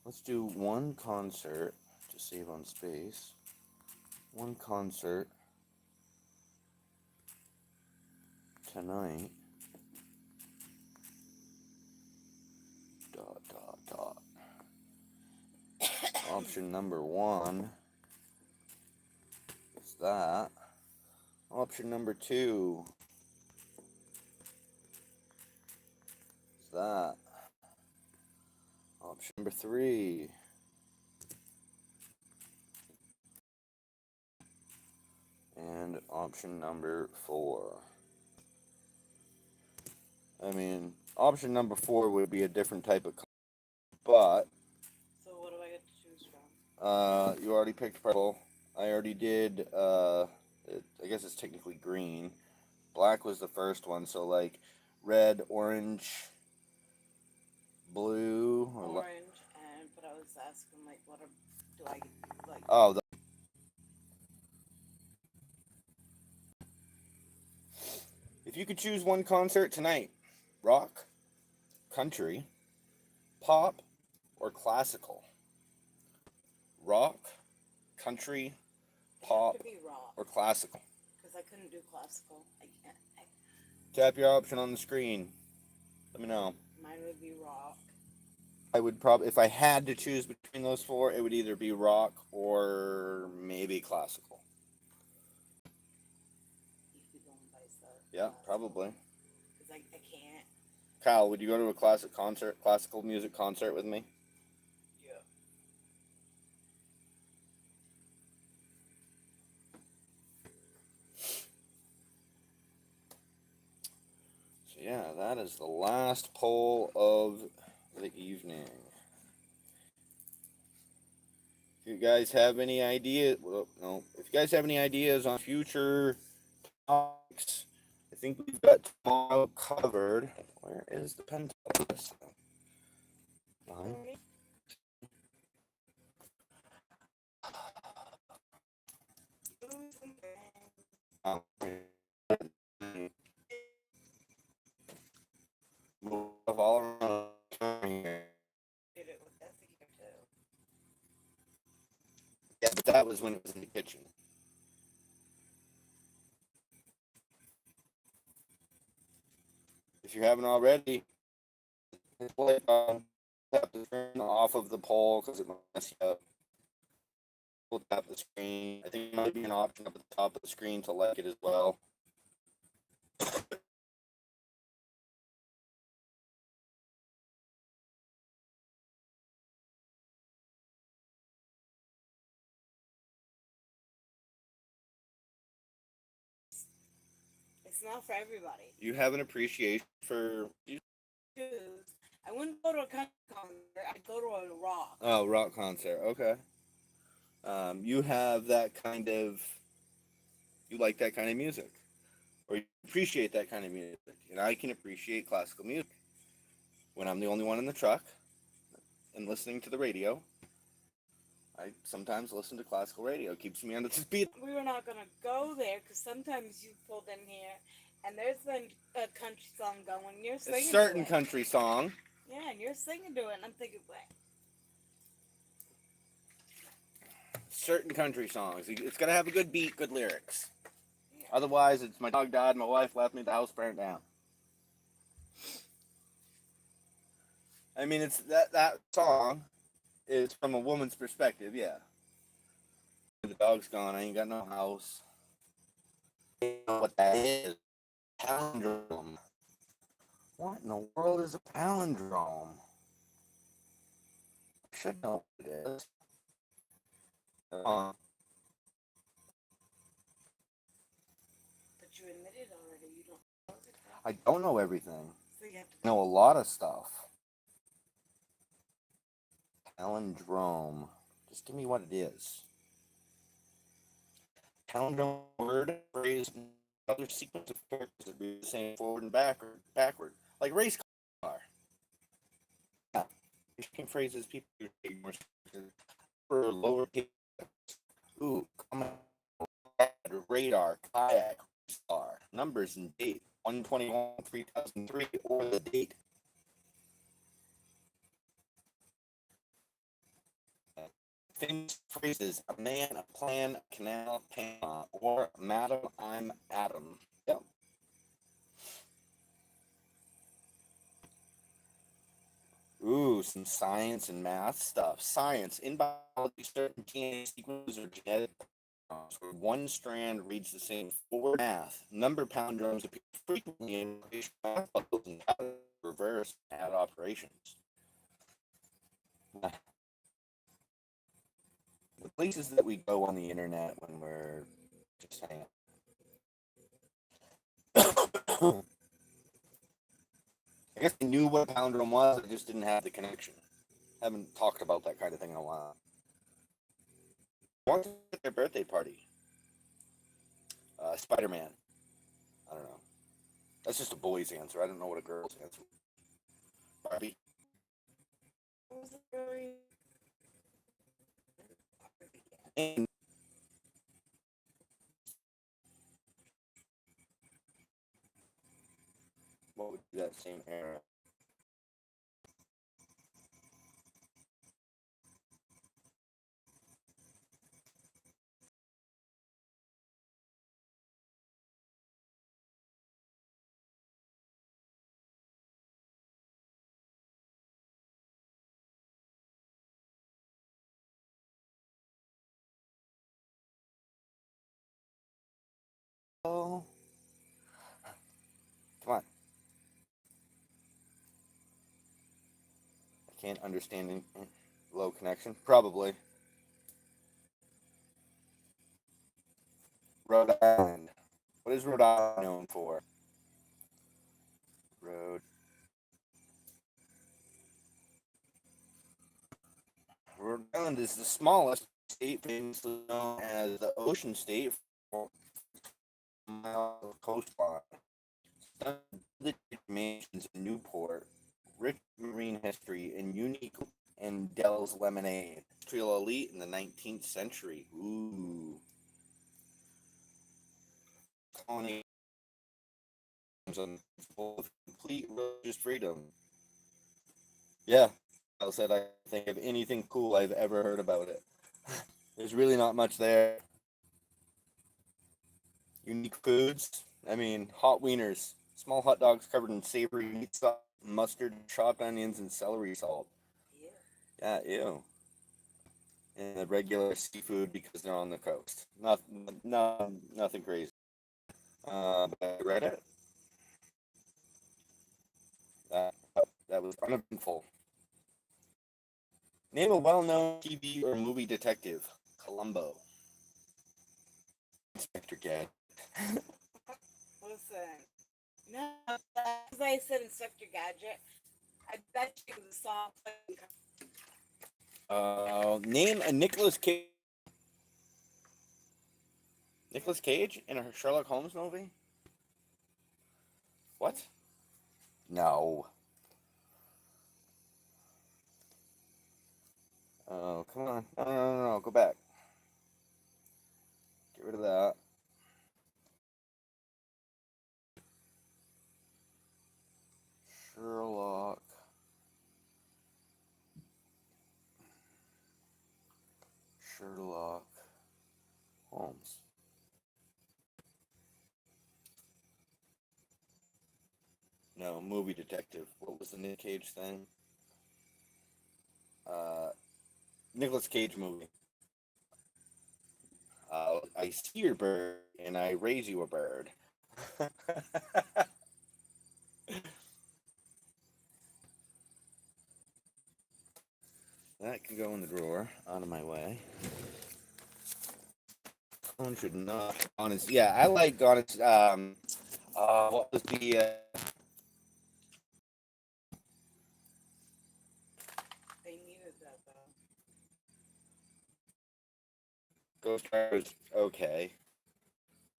Let's do one concert to save on space. One concert tonight. Dot, dot, dot. Option number 1 is that. Option number 2 is that. Option number 3 and option number 4. I mean, option number 4 would be a different type of, but. So what do I get to choose from? You already picked purple. I already did. I guess it's technically green. Black was the first one, so like red, orange, blue. Orange, but I was asking like, what do I like? Oh. If you could choose one concert tonight, rock, country, pop, or classical? Rock, country, pop, or classical? Because I couldn't do classical. I can't. Tap your option on the screen. Let me know. Mine would be rock. I would probably, if I had to choose between those 4, it would either be rock or maybe classical. Yeah, probably. Because I can't. Kyle, would you go to a classical music concert with me? Yeah. So yeah, that is the last poll of the evening. If you guys have any ideas, well, no. If you guys have any ideas on future topics, I think we've got tomorrow covered. Where is the pen? Fine. Move all around here. Did it with that figure too. Yeah, but that was when it was in the kitchen. If you haven't already, tap the screen off of the poll because it might mess you up. We'll tap the screen. I think there might be an option up at the top of the screen to like it as well. It's not for everybody. You have an appreciation for. I wouldn't go to a country concert. I'd go to a rock. Oh, rock concert. Okay. You have that kind of. You like that kind of music, or you appreciate that kind of music, and I can appreciate classical music. When I'm the only one in the truck and listening to the radio, I sometimes listen to classical radio. It keeps me on the speed. We were not gonna go there because sometimes you pulled in here, and there's been a country song going. You're singing A certain to it. country song. Yeah, and you're singing to it, and I'm thinking, what? Certain country songs. It's got to have a good beat, good lyrics. Yeah. Otherwise, it's my dog died, my wife left me, the house burnt down. I mean, it's that song is from a woman's perspective, yeah. The dog's gone, I ain't got no house. You know what that is? Palindrome. What in the world is a palindrome? I should know what it is. But you admitted already you don't know everything. I don't know everything. So you have to I know a lot of stuff. Palindrome. Just give me what it is. Palindrome word, phrase, and other sequence of characters that be the same forward and backward. Like race car. Yeah. Phrases people use more for lowercase. Ooh, common radar, kayak, star, numbers and date, 121, 3003, or the date. Famous phrases: a man, a plan, a canal, Panama, or Madam, I'm Adam. Yep. Ooh, some science and math stuff. Science, in biology, certain DNA sequences or genetic patterns where one strand reads the same forward. Math, number palindromes appear frequently in math puzzles and reverse add operations. The places that we go on the internet when we're just hanging out. I guess I knew what a palindrome was, I just didn't have the connection. Haven't talked about that kind of thing in a while. What's their birthday party? Spider-Man. I don't know. That's just a boy's answer. I don't know what a girl's answer is. Barbie. What was the story? And what would be that same era? Oh, come on. I can't understand low connection. Probably. Rhode Island. What is Rhode Island known for? Rhode Island is the smallest state, famously known as the Ocean State, for miles of coastline. The mansions in Newport, rich marine history, and unique and Dell's lemonade. Industrial elite in the 19th century. Ooh. Colony on full of complete religious freedom. Yeah, I said I think of anything cool I've ever heard about it. There's really not much there. Unique foods. I mean, hot wieners, small hot dogs covered in savory meat sauce, mustard, chopped onions, and celery salt. Yeah, ew. And the regular seafood because they're on the coast. Nothing crazy. But I read it. That, that was uneventful. Name a well-known TV or movie detective. Columbo. Inspector Gadget. Listen, no, because I said Inspector Gadget, I bet you the song. Name a Nicolas Cage. Nicolas Cage in a Sherlock Holmes movie? What? No. Oh, come on. No. Go back. Get rid of that. Sherlock. Sherlock Holmes. No, movie detective. What was the Nick Cage thing? Uh, Nicolas Cage movie. I see your bird and I raise you a bird. That can go in the drawer. Out of my way. Phone should not. Honest. Yeah, I like honest. What was the? They needed that though. Ghost Rider's okay.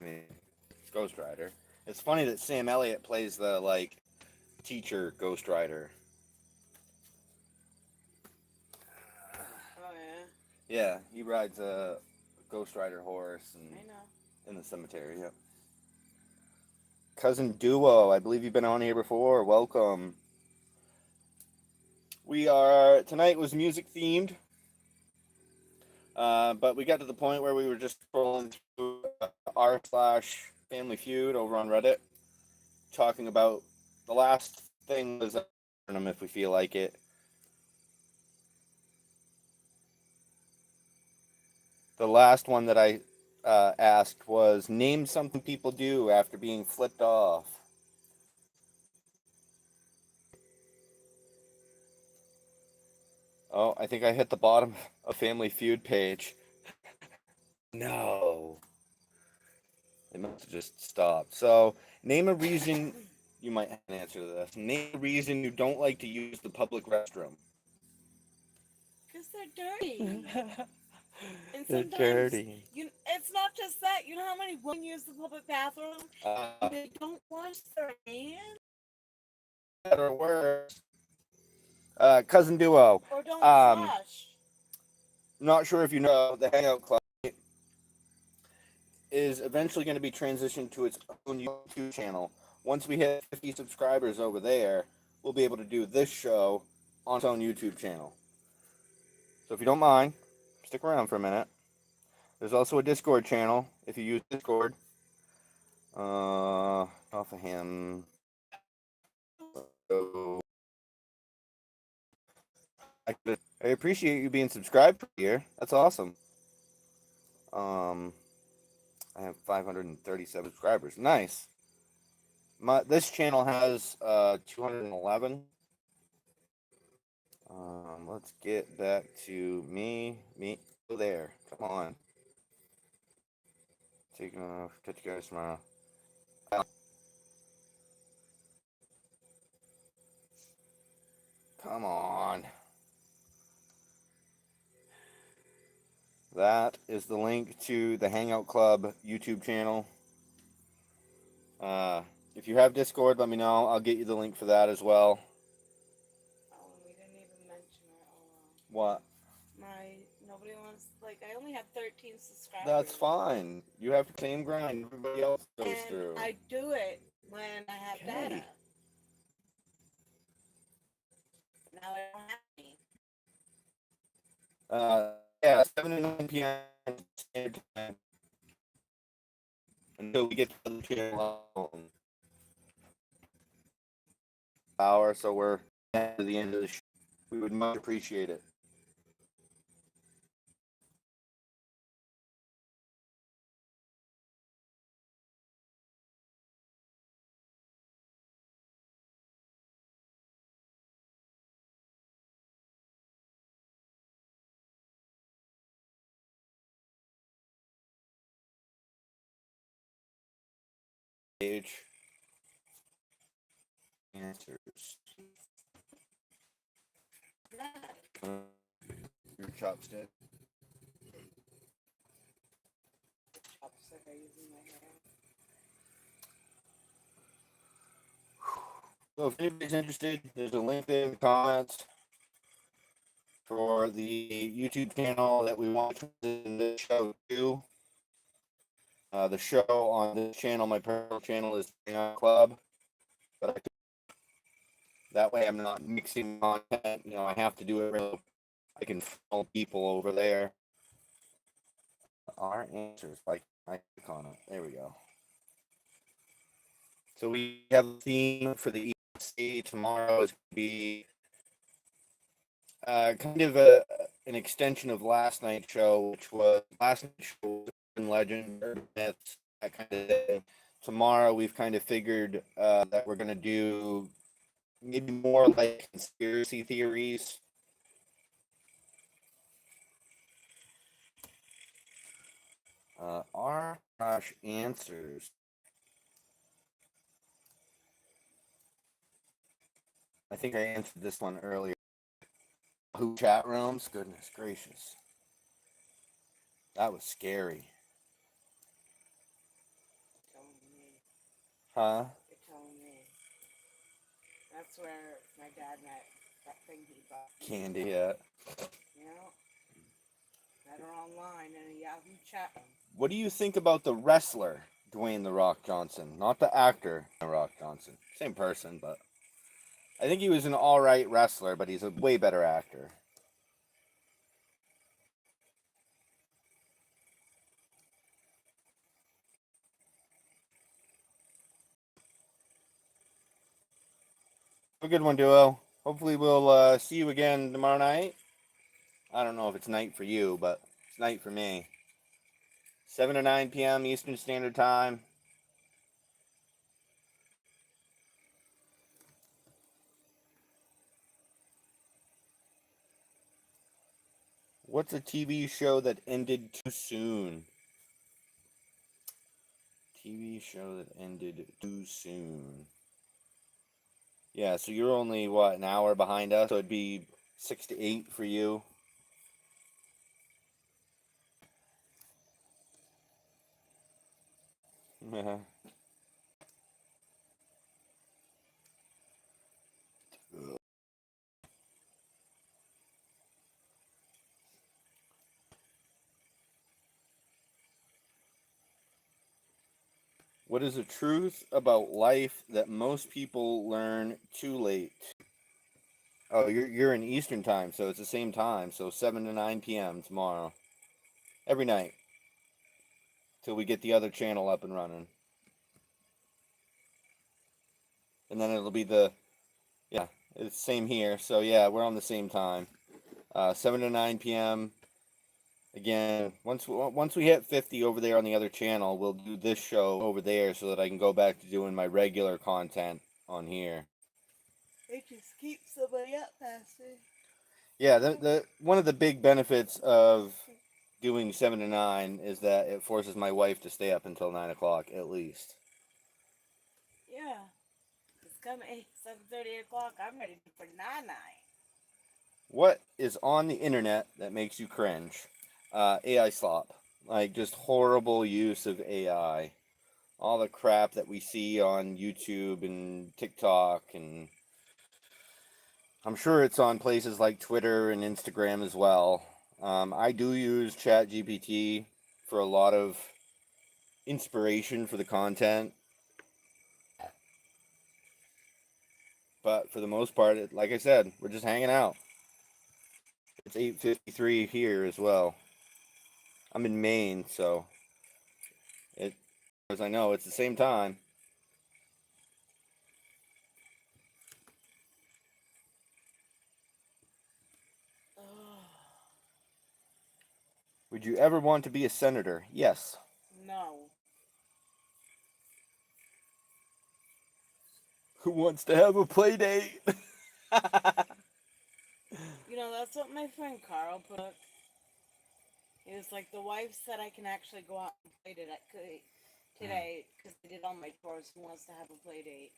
I mean, it's Ghost Rider. It's funny that Sam Elliott plays the like teacher Ghost Rider. Oh yeah. Yeah, he rides a Ghost Rider horse and I know. in the cemetery. Yep. Cousin Duo, I believe you've been on here before. Welcome. We are tonight was music themed, but we got to the point where we were just scrolling through r/Family Feud over on Reddit, talking about the last thing was if we feel like it. The last one that I asked was name something people do after being flipped off. Oh, I think I hit the bottom of Family Feud page. No. It must have just stopped. So, name a reason you might have an answer to this. Name a reason you don't like to use the public restroom. Because they're dirty. And They're sometimes dirty. it's not just that. You know how many women use the public bathroom and they don't wash their hands? Better or worse. Cousin Duo. Or don't flush. Not sure if you know, the Hangout Club is eventually going to be transitioned to its own YouTube channel. Once we hit 50 subscribers over there, we'll be able to do this show on its own YouTube channel. So if you don't mind, stick around for a minute. There's also a Discord channel if you use Discord. Off of him. So, I appreciate you being subscribed for a year. That's awesome. I have 537 subscribers. Nice. This channel has 211. Let's get back to me. Go there. Come on. Taking off. Catch you guys tomorrow. Come on. That is the link to the Hangout Club YouTube channel. If you have Discord, let me know. I'll get you the link for that as well. Oh, we didn't even mention it. Oh, What? Nobody wants, I only have 13 subscribers. That's fine. You have the same grind everybody else goes through. I do it when I have data. Now I don't have any. Yeah, 7 to 9 p.m. standard time. Until we get to the channel hour, so we're at the end of the show. We would much appreciate it. Page answers. Your chopstick. Chopstick I use in my hair. So if anybody's interested, there's a link there in the comments for the YouTube channel that we want to in this show too. The show on this channel, my personal channel, is Hangout Club, but that way I'm not mixing content. You know, I have to do it real. I can follow people over there. Our answers, like I click on it. There we go. So we have a theme for the EC tomorrow. Is going to be kind of an extension of last night's show, which was last night's show urban legend, urban myths, that kind of thing. Tomorrow we've kind of figured that we're going to do maybe more like conspiracy theories. R answers. I think I answered this one earlier. Who chat rooms? Goodness gracious. That was scary. You're telling me. Huh? You're telling me. That's where my dad met that thing he bought. Candy, yeah. You know? that are online in a Yahoo chat room. What do you think about the wrestler, Dwayne The Rock Johnson? Not the actor, The Rock Johnson. Same person, but I think he was an alright wrestler, but he's a way better actor. Have a good one, Duo. Hopefully we'll see you again tomorrow night. I don't know if it's night for you, but it's night for me. 7 to 9 p.m. Eastern Standard Time. What's a TV show that ended too soon? TV show that ended too soon. Yeah, so you're only, what, an hour behind us? So it'd be 6 to 8 for you. What is the truth about life that most people learn too late? Oh, you're in Eastern Time, so it's the same time. So 7 to 9 p.m. tomorrow. Every night. Till we get the other channel up and running. And then it'll be yeah, it's same here. So yeah, we're on the same time. 7 to 9 p.m. Again, once we hit 50 over there on the other channel, we'll do this show over there so that I can go back to doing my regular content on here. It just keeps somebody up faster. Yeah, the one of the big benefits of doing 7 to 9 is that it forces my wife to stay up until 9 o'clock at least. Yeah. It's coming 7:30, 8 o'clock. I'm ready for 9. What is on the internet that makes you cringe? AI slop. Like, just horrible use of AI. All the crap that we see on YouTube and TikTok, and I'm sure it's on places like Twitter and Instagram as well. I do use ChatGPT for a lot of inspiration for the content. But for the most part, like I said, we're just hanging out. It's 8:53 here as well. I'm in Maine, so as I know, it's the same time. Would you ever want to be a senator? Yes. No. Who wants to have a play date? You know, that's what my friend Carl put. He was like, the wife said I can actually go out and play today because I did all my chores. Who wants to have a play date?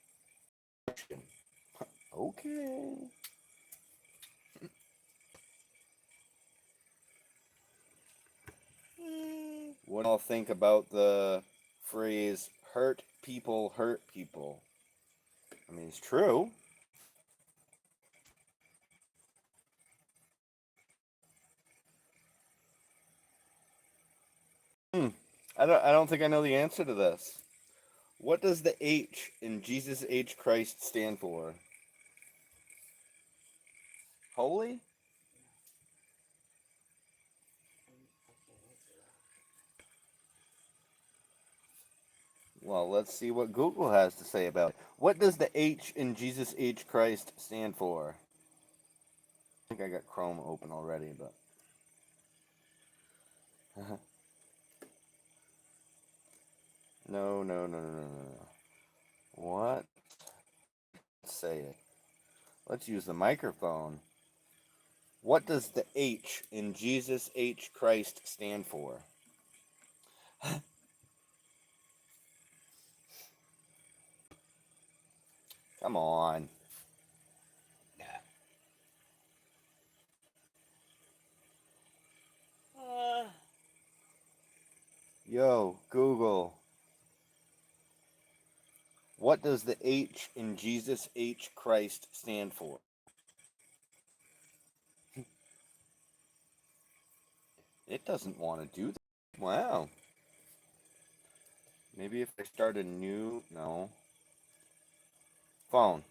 Okay. What do y'all think about the phrase hurt people hurt people? I mean, it's true. I don't think I know the answer to this. What does the H in Jesus H Christ stand for? Holy? Well, let's see what Google has to say about it. What does the H in Jesus H Christ stand for? I think I got Chrome open already, but no, no, no, no, no, no. What? Let's say it. Let's use the microphone. What does the H in Jesus H Christ stand for? Come on. Yo, Google. What does the H in Jesus H Christ stand for? It doesn't want to do that. Wow. Maybe if I start a new... No. Phone.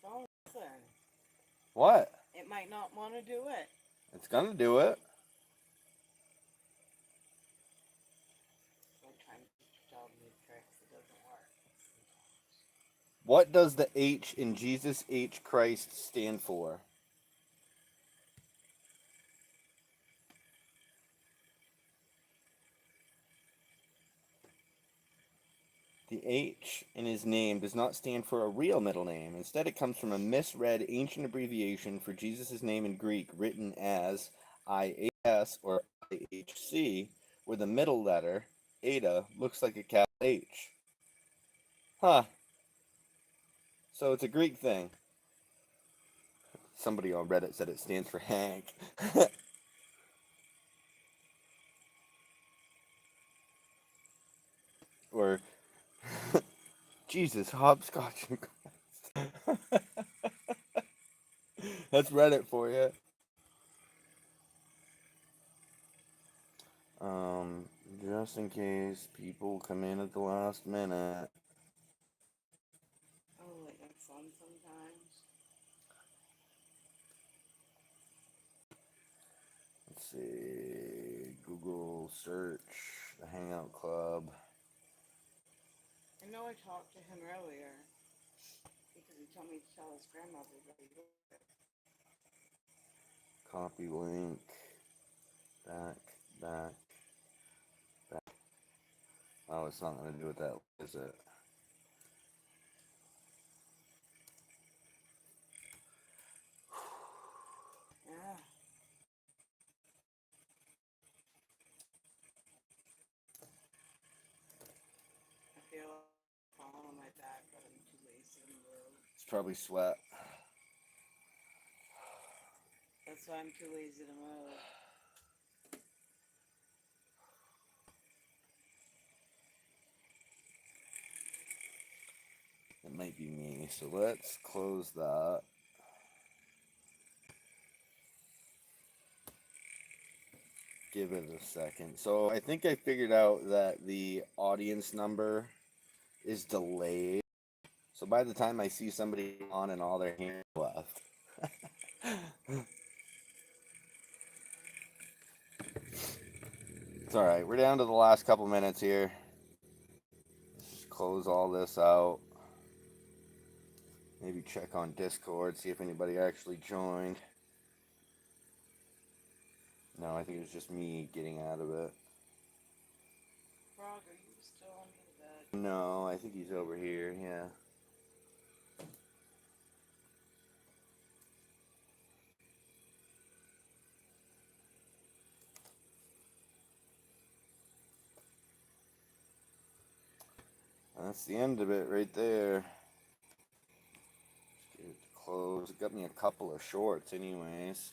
Oh, listen. What? It might not want to do it. It's going to do it. I'm trying to teach all new tricks. It doesn't work. What does the H in Jesus H Christ stand for? The H in his name does not stand for a real middle name. Instead, it comes from a misread ancient abbreviation for Jesus' name in Greek, written as IAS or IHC, where the middle letter, Eta, looks like a capital H. Huh. So it's a Greek thing. Somebody on Reddit said it stands for Hank. Or Jesus, hopscotch and Christ. That's Reddit for you. Just in case people come in at the last minute. Oh, like that's fun sometimes. Let's see. Google search the Hangout Club. I know I talked to him earlier because he told me to tell his grandmother that he would. Copy link. Back, back, back. Oh, it's not going to do it that way, is it? Yeah. I feel like falling on my back, but I'm too lazy to move. It's probably sweat. That's why I'm too lazy to move. It might be me. So let's close that. Give it a second. So I think I figured out that the audience number is delayed. So by the time I see somebody on and all their hands left. It's alright. We're down to the last couple minutes here. Just close all this out. Maybe check on Discord, see if anybody actually joined. No, I think it was just me getting out of it. Frog, are you still under the bed? No, I think he's over here, yeah. That's the end of it right there. Just get it to close. It got me a couple of shorts anyways.